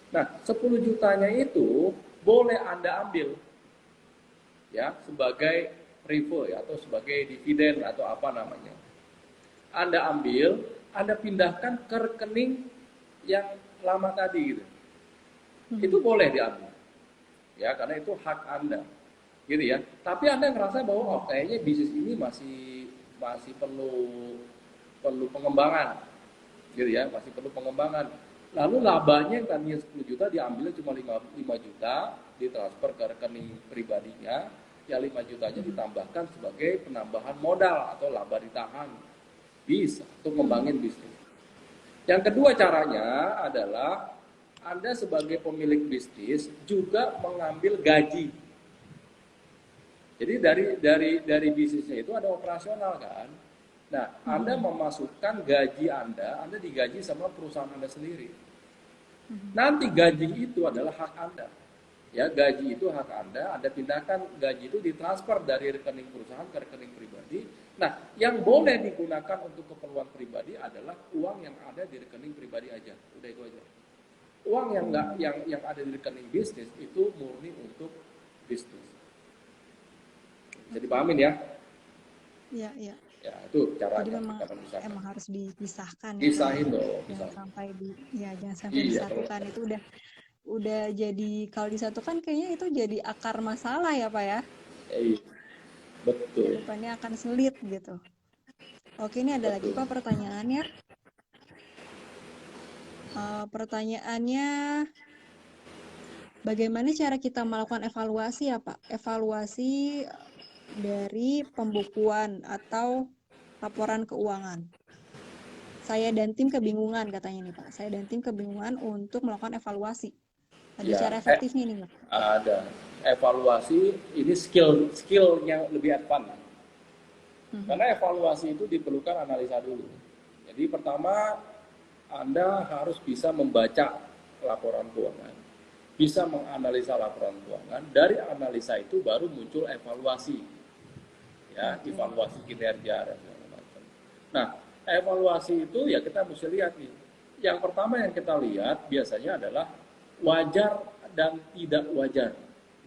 Nah, 10 jutanya itu boleh Anda ambil ya sebagai revo ya atau sebagai dividen atau apa namanya. Anda ambil, Anda pindahkan ke rekening yang lama tadi gitu. Itu
Mhm.
boleh diambil. Ya, karena itu hak Anda. Gitu ya. Tapi Anda ngerasa bahwa oh,
Mhm.
kayaknya bisnis ini masih masih perlu perlu pengembangan. Gitu ya, masih perlu pengembangan. Lalu labanya yang tadinya 10 juta diambilnya cuma 5 juta, ditransfer ke rekening pribadinya, ya 5 jutanya
Mhm.
ditambahkan sebagai penambahan modal atau laba ditahan. Bisa untuk
Mhm.
ngembangin bisnis. Yang kedua caranya adalah Anda sebagai pemilik bisnis juga mengambil gaji. Jadi dari bisnisnya itu ada operasional kan. Nah, Anda
Mhm.
memasukkan gaji Anda digaji sama perusahaan Anda sendiri.
Mhm.
Nanti gaji itu adalah hak Anda. Ya, gaji itu hak Anda pindahkan gaji itu ditransfer dari rekening perusahaan ke rekening pribadi. Nah, yang
Mhm.
boleh digunakan untuk keperluan pribadi adalah uang yang ada di rekening pribadi aja. Udah itu aja. Uang yang nggak
Mhm.
yang ada di rekening bisnis itu murni untuk bisnis. Bisa
Oke.
dipahamin ya?
Iya, iya.
Ya, itu
Jadi
caranya
memang
kita memisahkan.
emang harus dipisahkan ya Pak ya.
Pisahin dong,
Jangan
pisahin.
sampai jangan sampai
Iya, kalau
disatukan itu udah udah jadi kalau disatukan kayaknya itu jadi akar masalah ya Pak ya.
Eh, betul,
Kedepannya akan sulit gitu. Oke, ini ada lagi
betul.
Pak pertanyaannya. Pertanyaannya, bagaimana cara kita melakukan evaluasi ya Pak? Evaluasi dari pembukuan atau laporan keuangan. Saya dan tim kebingungan katanya nih Pak. Saya dan tim kebingungan untuk melakukan evaluasi. Ada
Ya,
cara efektifnya nih Pak.
ada evaluasi ini skillnya lebih advance.
Mhm.
Karena evaluasi itu diperlukan analisa dulu. Jadi pertama Anda harus bisa membaca laporan keuangan, bisa menganalisa laporan keuangan. Dari analisa itu baru muncul evaluasi, ya,
Oke.
evaluasi kinerja dan segala macam. Nah, evaluasi itu ya kita mesti lihat nih. Yang pertama yang kita lihat biasanya adalah wajar dan tidak wajar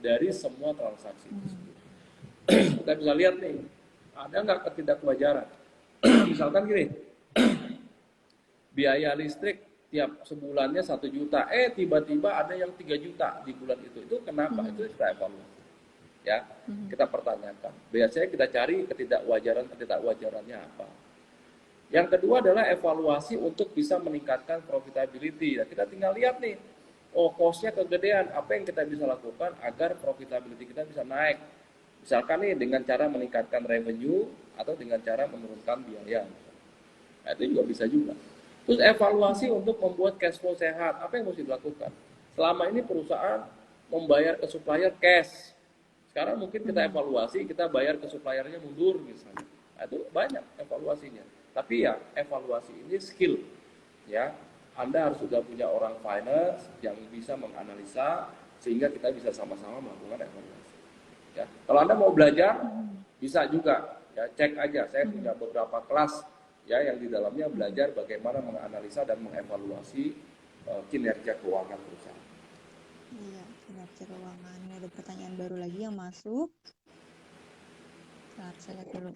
dari semua transaksi
Hmm.
tersebut. Kita bisa lihat nih, ada nggak ketidakwajaran? Misalkan gini, biaya listrik tiap sebulannya 1 juta, tiba-tiba ada yang 3 juta di bulan itu kenapa?
Mhm.
Itu kita evaluasi, ya,
Mhm.
kita pertanyakan. Biasanya kita cari ketidakwajarannya apa. Yang kedua adalah evaluasi untuk bisa meningkatkan profitability. Nah, kita tinggal lihat nih, cost-nya kegedean, apa yang kita bisa lakukan agar profitability kita bisa naik. Misalkan nih dengan cara meningkatkan revenue atau dengan cara menurunkan biaya. Nah, itu juga bisa juga. Terus evaluasi
Mhm.
untuk membuat cash flow sehat, apa yang mesti dilakukan? Selama ini perusahaan membayar ke supplier cash. Sekarang mungkin kita
Mhm.
evaluasi, kita bayar ke suppliernya mundur misalnya. Nah, itu banyak evaluasinya. Tapi ya evaluasi ini skill, ya. Anda harus sudah punya orang finance yang bisa menganalisa sehingga kita bisa sama-sama melakukan evaluasi. Ya, kalau Anda mau belajar
Mhm.
bisa juga, ya, cek aja. Saya punya
Mhm.
beberapa kelas ya yang di dalamnya
Mhm.
belajar bagaimana menganalisa dan mengevaluasi kinerja keuangan perusahaan.
Iya, kinerja keuangan. Ini ada pertanyaan baru lagi yang masuk. Bentar, saya lihat dulu.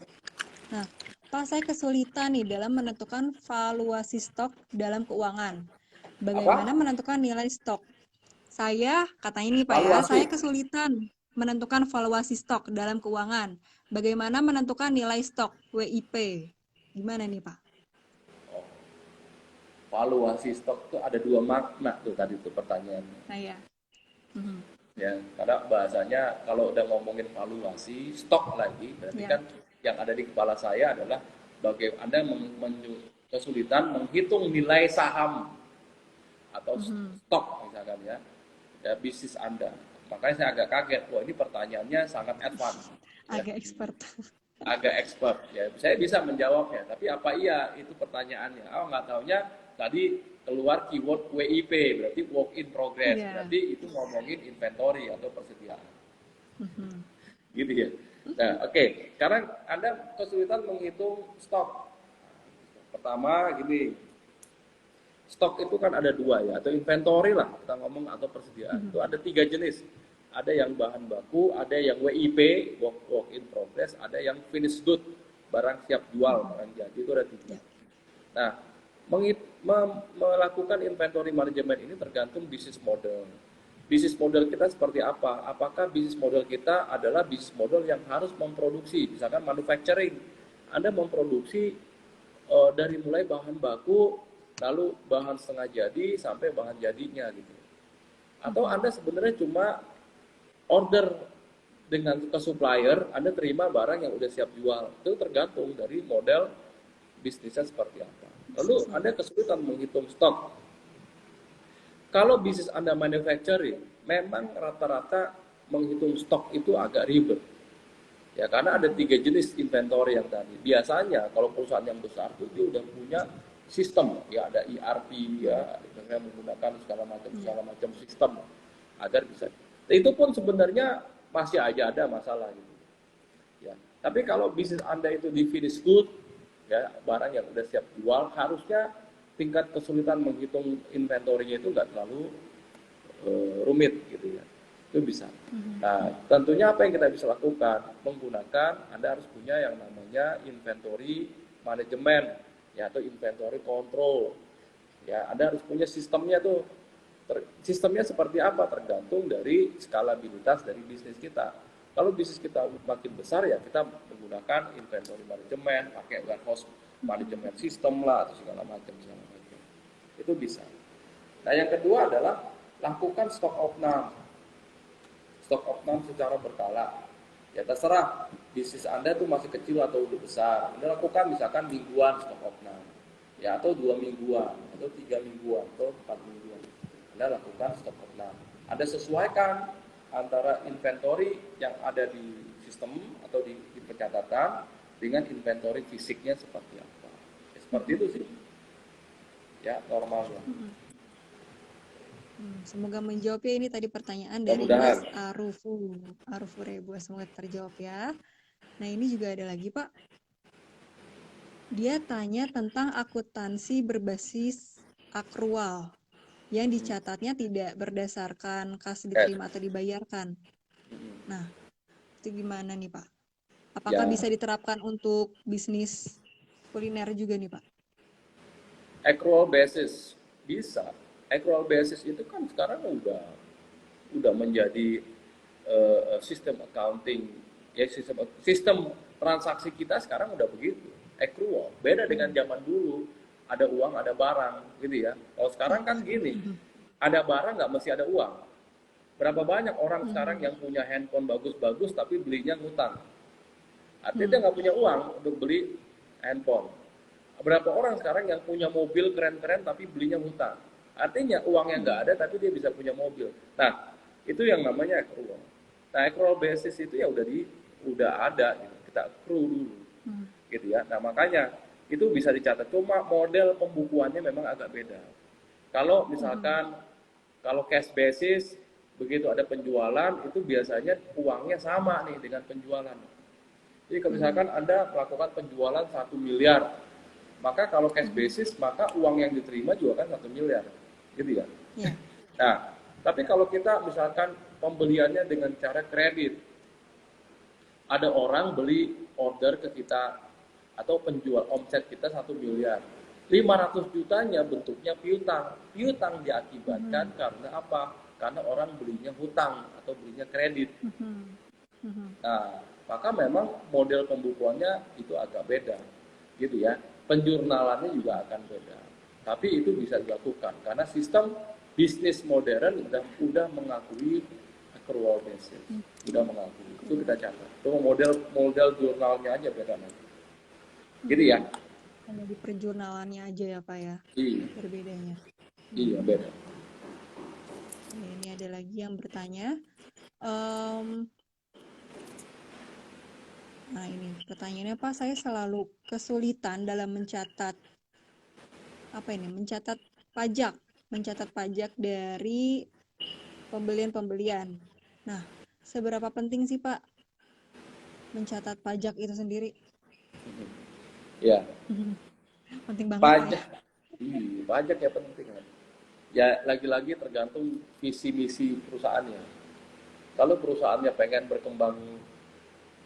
Nah, Pak, saya kesulitan nih dalam menentukan valuasi stok dalam keuangan. Bagaimana
Apa?
menentukan nilai stok? Katanya ini Pak ya,
Valuasi.
saya kesulitan menentukan valuasi stok dalam keuangan. Bagaimana menentukan nilai stok WIP? Gimana nih Pak?
Oh, valuasi stok itu ada dua makna tuh tadi tuh pertanyaannya.
Nah ya. Mhm.
Ya, karena bahasanya kalau udah ngomongin valuasi stok lagi, berarti
Ya.
kan yang ada di kepala saya adalah bagaimana Anda kesulitan menghitung nilai saham atau
Mhm.
stok misalkan, ya, ya bisnis Anda. Makanya saya agak kaget, wah ini pertanyaannya sangat advance, ya,
Agak expert.
agak expert. Ya, saya bisa menjawabnya, tapi apa iya itu pertanyaannya? Oh, nggak taunya tadi keluar keyword WIP, berarti work in progress,
Iya.
berarti itu ngomongin inventory atau persediaan,
Mhm.
gitu ya. Nah, oke, sekarang Anda kesulitan menghitung stok. Pertama gini, stok itu kan ada dua ya, atau inventory lah kita ngomong, atau persediaan.
Mhm.
Itu ada 3 jenis. Ada yang bahan baku, ada yang WIP, work in progress, ada yang finished good, barang siap jual,
Mhm.
barang jadi, itu ada 3.
Ya.
Nah, melakukan inventory management ini tergantung bisnis model. Bisnis model kita seperti apa? Apakah bisnis model kita adalah bisnis model yang harus memproduksi, misalkan manufacturing. Anda memproduksi dari mulai bahan baku, lalu bahan setengah jadi sampai bahan jadinya gitu. Atau
Mhm.
Anda sebenarnya cuma order dengan ke supplier, Anda terima barang yang udah siap jual. Itu tergantung dari model bisnisnya seperti apa. Lalu
Bisnisnya
Anda
ya.
kesulitan menghitung stok. Kalau bisnis Anda manufacturing, memang rata-rata menghitung stok itu agak ribet. Ya, karena ada
Mhm.
3 jenis inventory yang tadi. Biasanya kalau perusahaan yang besar itu dia udah punya sistem, ya ada ERP, ya dengan menggunakan
Ya.
segala macam sistem agar bisa. Itu pun sebenarnya masih aja ada masalah gitu. Ya. Tapi kalau bisnis Anda itu di finish good, ya barang yang udah siap jual, harusnya tingkat kesulitan menghitung inventory-nya itu nggak terlalu rumit gitu ya. Itu bisa.
Mhm.
Nah, tentunya apa yang kita bisa lakukan? Menggunakan, Anda harus punya yang namanya inventory management, ya, atau inventory control. Ya, Anda harus punya sistemnya tuh. Sistemnya seperti apa tergantung dari skalabilitas dari bisnis kita. Kalau bisnis kita makin besar ya kita menggunakan inventory management, pakai warehouse management system lah atau segala macam. Itu bisa. Nah yang kedua adalah lakukan stock of none. Stock of none secara berkala. Ya terserah bisnis Anda tuh masih kecil atau udah besar. Anda lakukan misalkan mingguan stock of none. Ya atau 2 mingguan, atau 3 mingguan, atau 4 mingguan. Anda lakukan stock of none. Anda sesuaikan antara inventory yang ada di sistem atau di pencatatan dengan inventory fisiknya seperti apa. Ya, seperti itu sih. Ya, normalnya.
Semoga menjawab ya ini tadi pertanyaan dari
Mudah-mudahan.
Mas Arufu Rebu. Semoga terjawab ya. Nah ini juga ada lagi Pak. Dia tanya tentang akuntansi berbasis akrual yang dicatatnya tidak berdasarkan kas diterima atau dibayarkan. Nah, itu gimana nih Pak? Apakah
Ya,
bisa diterapkan untuk bisnis kuliner juga nih Pak?
accrual basis bisa. Accrual basis itu kan sekarang udah menjadi sistem accounting, ya sistem transaksi kita sekarang udah begitu. Accrual beda dengan zaman dulu, ada uang ada barang gitu ya. Kalau sekarang kan gini, ada barang nggak mesti ada uang. Berapa banyak orang sekarang yang punya handphone bagus-bagus tapi belinya ngutang, artinya dia nggak punya uang untuk beli handphone. Berapa orang sekarang yang punya mobil keren-keren tapi belinya ngutang, artinya uangnya nggak ada tapi dia bisa punya mobil. Nah itu yang namanya accrual. Nah accrual basis itu ya udah ada gitu. Kita accrue dulu gitu ya. Nah makanya itu bisa dicatat, cuma model pembukuannya memang agak beda. Kalau misalkan kalau cash basis begitu ada penjualan itu biasanya uangnya sama nih dengan penjualan. Jadi kalau misalkan Anda melakukan penjualan 1 miliar, maka kalau cash basis maka uang yang diterima juga kan 1 miliar, gitu ya.
Ya.
Nah, tapi kalau kita misalkan pembeliannya dengan cara kredit, ada orang beli order ke kita atau penjual omset kita 1 miliar, 500 jutanya bentuknya piutang. Piutang diakibatkan karena apa? Karena orang belinya hutang atau belinya kredit. Nah, maka memang model pembukuannya itu agak beda, gitu ya. Penjurnalannya juga akan beda. Tapi itu bisa dilakukan karena sistem bisnis modern udah mengakui accrual basis, udah mengakui. Itu kita catat. Itu model jurnalnya aja beda nanti. Gitu ya.
Hanya di perjurnalannya aja ya Pak ya,
Iya,
berbedanya.
iya beda.
Nah, ini ada lagi yang bertanya. Nah ini pertanyaannya Pak, saya selalu kesulitan dalam mencatat mencatat pajak dari pembelian. Nah, seberapa penting sih Pak mencatat pajak itu sendiri?
Ya,
Penting banget Pak ya.
pajak. Iya, pajak ya penting. Ya lagi-lagi tergantung visi misi perusahaannya. Kalau perusahaannya pengen berkembang,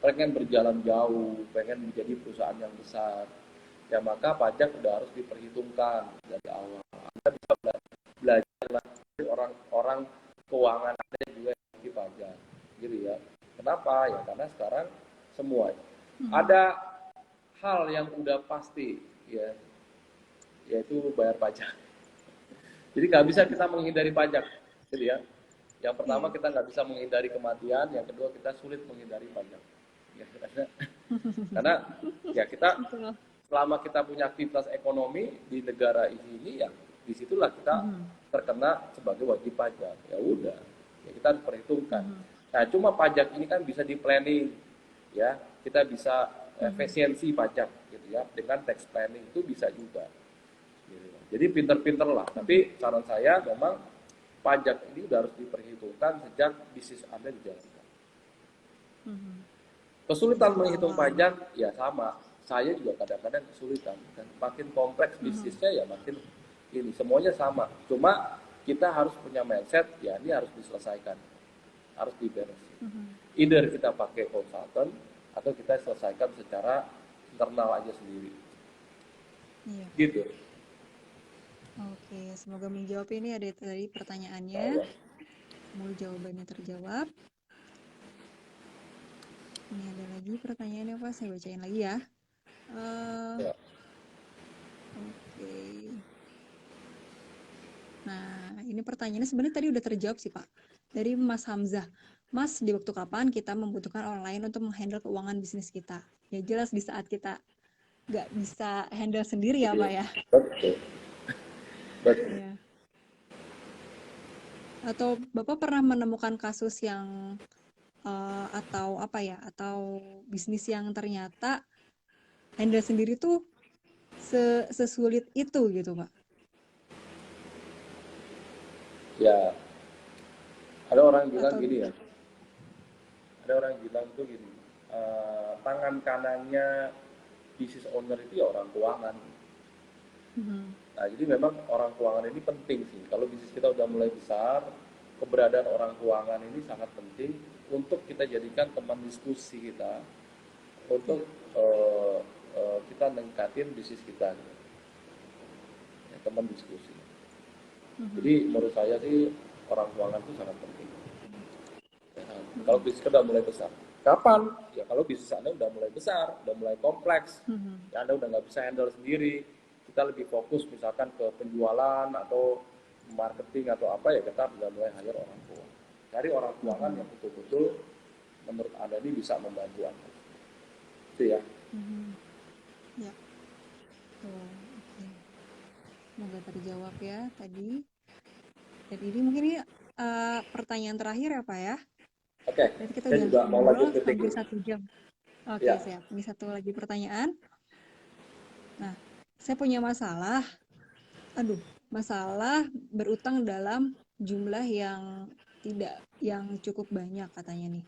pengen berjalan jauh, pengen menjadi perusahaan yang besar, ya maka pajak udah harus diperhitungkan dari awal. Anda bisa belajar lah dari orang-orang keuangan Anda juga yang di pajak, gitu ya. Kenapa? Ya karena sekarang semua ada hal yang udah pasti, ya, yaitu bayar pajak. Jadi nggak bisa kita menghindari pajak, gitu ya. Yang pertama kita nggak bisa menghindari kematian, yang kedua kita sulit menghindari pajak. Ya, karena ya kita selama kita punya aktivitas ekonomi di negara ini ya disitulah kita terkena sebagai wajib pajak. Ya udah, ya kita harus perhitungkan. Nah cuma pajak ini kan bisa di planning, ya kita bisa efisiensi pajak gitu ya dengan tax planning itu bisa juga. Jadi pinter-pinter lah. Tapi saran saya memang pajak ini udah harus diperhitungkan sejak bisnis Anda dijalankan. Kesulitan menghitung pajak ya sama. Saya juga kadang-kadang kesulitan. Dan makin kompleks bisnisnya ya makin ini. Semuanya sama. Cuma kita harus punya mindset ya ini harus diselesaikan. Harus diberesin. Either kita pakai konsultan atau kita selesaikan secara internal aja sendiri.
Iya.
Gitu.
Oke, semoga menjawab ini ada tadi pertanyaannya.
Allah.
Semoga jawabannya terjawab. Ini ada lagi pertanyaannya, Pak. Saya bacain lagi ya. Eh,
Ya.
oke. Nah, ini pertanyaannya sebenarnya tadi udah terjawab sih, Pak. Dari Mas Hamzah. Mas, di waktu kapan kita membutuhkan orang lain untuk menghandle keuangan bisnis kita? Ya jelas di saat kita nggak bisa handle sendiri ya, Pak ya.
Betul, betul.
Ya. Atau Bapak pernah menemukan kasus yang atau apa ya, atau bisnis yang ternyata handle sendiri tuh sesulit itu gitu, Pak?
Ya, ada orang yang bilang
Atau
gini ya, ada orang yang bilang tuh gini, tangan kanannya business owner itu ya orang keuangan.
Mhm.
Nah, jadi memang orang keuangan ini penting sih. Kalau bisnis kita udah mulai besar, keberadaan orang keuangan ini sangat penting untuk kita jadikan teman diskusi kita,
Ya.
untuk kita ningkatin bisnis kita, ya, teman diskusi.
Mhm.
Jadi menurut saya sih orang keuangan itu sangat penting. Ya, kalau
Mhm.
bisnis kita udah mulai besar, kapan? Ya kalau bisnis Anda udah mulai besar, udah mulai kompleks,
Mhm.
ya Anda udah nggak bisa handle sendiri, kita lebih fokus misalkan ke penjualan atau marketing atau apa, ya kita udah mulai hire orang keuangan. Cari orang keuangan yang
Mhm.
betul-betul menurut Anda ini bisa membantu Anda. Itu ya.
Mhm. Ya, tuh. Oke. Semoga terjawab ya tadi. Dan ini mungkin ini pertanyaan terakhir ya, Pak ya.
Oke,
Berarti kita
saya
udah
juga mau lanjut
ngobrol
meeting.
hampir 1 jam. Oke,
Ya,
siap. Ini satu lagi pertanyaan. Nah, saya punya masalah. Aduh, masalah berutang dalam jumlah yang cukup banyak katanya nih.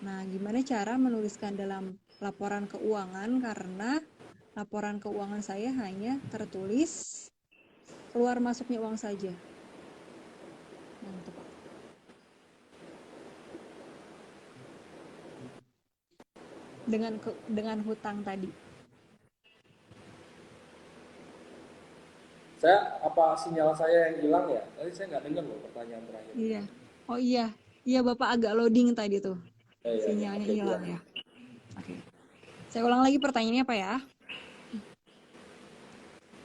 Nah, gimana cara menuliskan dalam laporan keuangan karena laporan keuangan saya hanya tertulis keluar masuknya uang saja. Nah, itu Pak. Dengan hutang tadi.
apa sinyal saya yang hilang ya? Tadi saya nggak dengar loh pertanyaan terakhir.
Iya. Oh iya. Iya, Bapak agak loading tadi tuh.
Iya, iya,
Sinyalnya
oke,
hilang
siap.
ya. Oke. Saya ulang lagi pertanyaannya apa ya?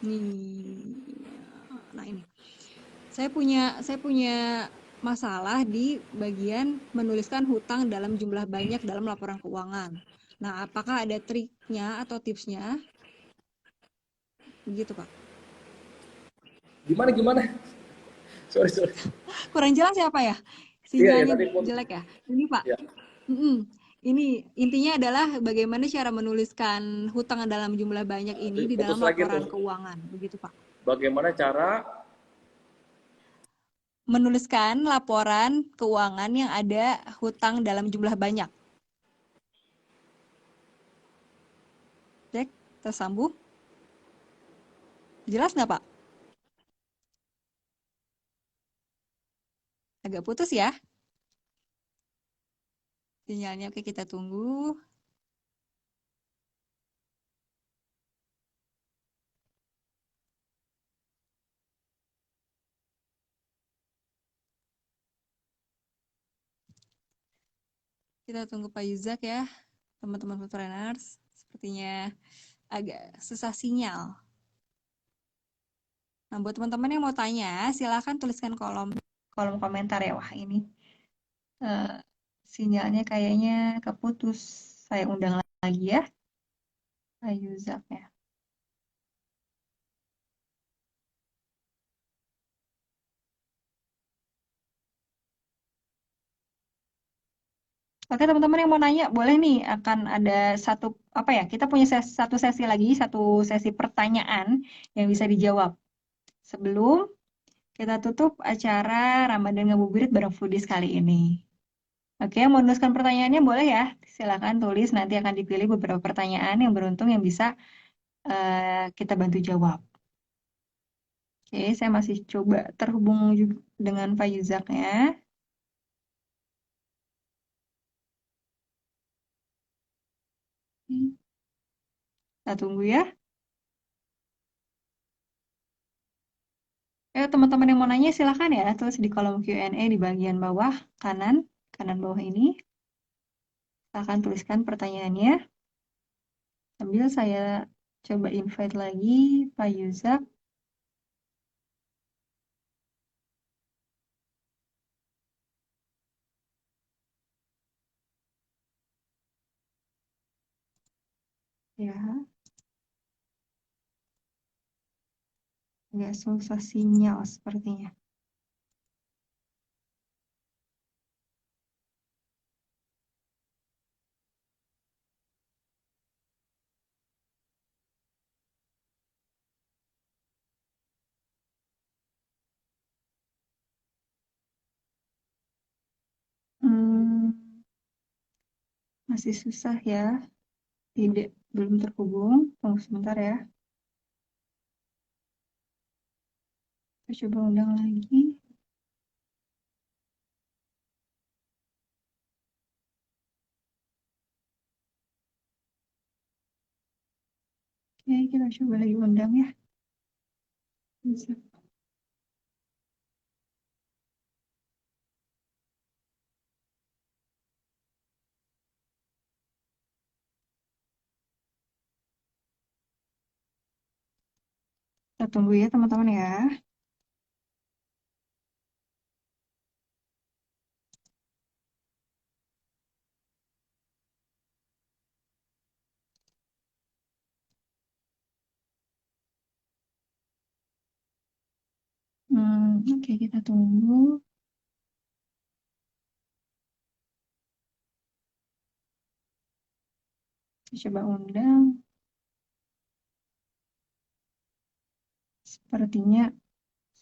Nih. Nah, ini. Saya punya masalah di bagian menuliskan hutang dalam jumlah banyak dalam laporan keuangan. Nah, apakah ada triknya atau tipsnya? Begitu, Pak.
Gimana gimana? Sorry, sorry.
Kurang jelas ya, Pak ya?
Iya, ya
Sinyalnya
tadi pun.
jelek ya? Ini, Pak.
Ya,
Ini intinya adalah bagaimana cara menuliskan hutang dalam jumlah banyak ini di dalam
putus lagi
laporan
tuh.
keuangan. Begitu, Pak.
Bagaimana cara?
Menuliskan laporan keuangan yang ada hutang dalam jumlah banyak. Cek, tersambung. Jelas nggak, Pak? Agak putus ya sinyalnya. Oke, kita tunggu. Kita tunggu Pak Yuzak ya, teman-teman foodrunners. Sepertinya agak susah sinyal. Nah, buat teman-teman yang mau tanya, silahkan tuliskan kolom kolom komentar ya. Wah, ini eh, sinyalnya kayaknya keputus. Saya undang lagi ya, Pak Yuzak ya. Oke, teman-teman yang mau nanya, boleh nih, akan ada satu, apa ya, kita punya satu sesi lagi, satu sesi pertanyaan yang bisa dijawab. Sebelum kita tutup acara Ramadan Ngabuburit bareng Foodies kali ini. Oke, mau menuliskan pertanyaannya boleh ya? Silakan tulis, nanti akan dipilih beberapa pertanyaan yang beruntung yang bisa kita bantu jawab. Oke, saya masih coba terhubung juga dengan Pak Yuzaknya. Kita tunggu ya. Teman-teman yang mau nanya silahkan ya, tulis di kolom Q&A di bagian bawah kanan, kanan bawah ini. Silahkan tuliskan pertanyaannya. Sambil saya coba invite lagi Pak Yuzak. Ya, agak susah sinyal sepertinya. Hmm, masih susah ya. Tidak, belum terhubung. Tunggu sebentar ya. Kita coba undang lagi. Oke, kita coba lagi undang ya. Bisa. Kita tunggu ya teman-teman ya. Oke, kita tunggu. Kita coba undang. Sepertinya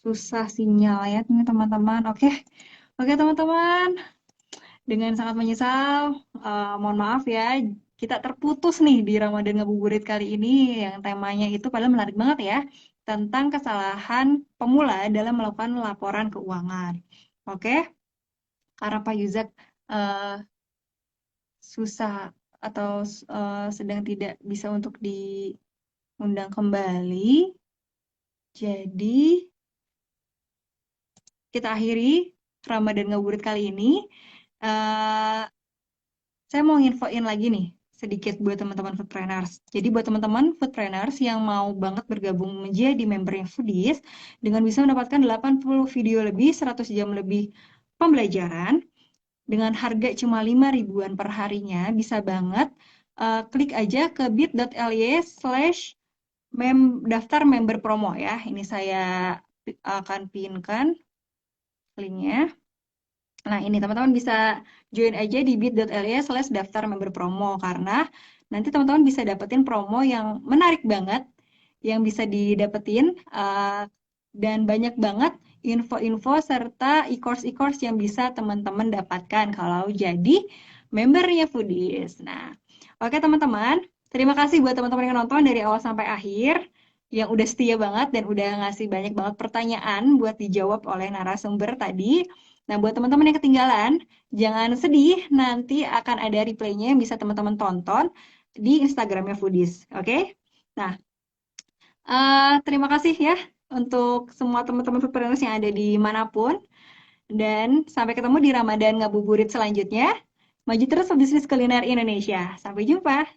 susah sinyal ya teman-teman. Oke, oke teman-teman. Dengan sangat menyesal, mohon maaf ya, kita terputus nih di Ramadan Ngabuburit kali ini yang temanya itu padahal menarik banget ya, tentang kesalahan pemula dalam melakukan laporan keuangan. Oke, karena Pak Yuzak eh, susah atau sedang tidak bisa untuk diundang kembali, jadi kita akhiri Ramadan Ngabuburit kali ini. Eh, Saya mau nginfoin lagi nih sedikit buat teman-teman foodpreneurs. Jadi buat teman-teman foodpreneurs yang mau banget bergabung menjadi membernya Foodies dengan bisa mendapatkan 80 video lebih, 100 jam lebih pembelajaran dengan harga cuma 5 ribuan per harinya, bisa banget klik aja ke bit.ly/ daftar member promo ya. Ini saya akan pinkan linknya. Nah, ini teman-teman bisa join aja di bit.ly/daftar member promo karena nanti teman-teman bisa dapetin promo yang menarik banget yang bisa didapetin dan banyak banget info-info serta e-course yang bisa teman-teman dapatkan kalau jadi membernya Foodies. Nah, oke teman-teman, terima kasih buat teman-teman yang nonton dari awal sampai akhir yang udah setia banget dan udah ngasih banyak banget pertanyaan buat dijawab oleh narasumber tadi. Nah, buat teman-teman yang ketinggalan, jangan sedih, nanti akan ada replaynya yang bisa teman-teman tonton di Instagramnya Foodies, oke? Nah, terima kasih ya untuk semua teman-teman foodpreneurs yang ada di manapun, dan sampai ketemu di Ramadan Ngabuburit selanjutnya. Maju terus bisnis kuliner Indonesia. Sampai jumpa.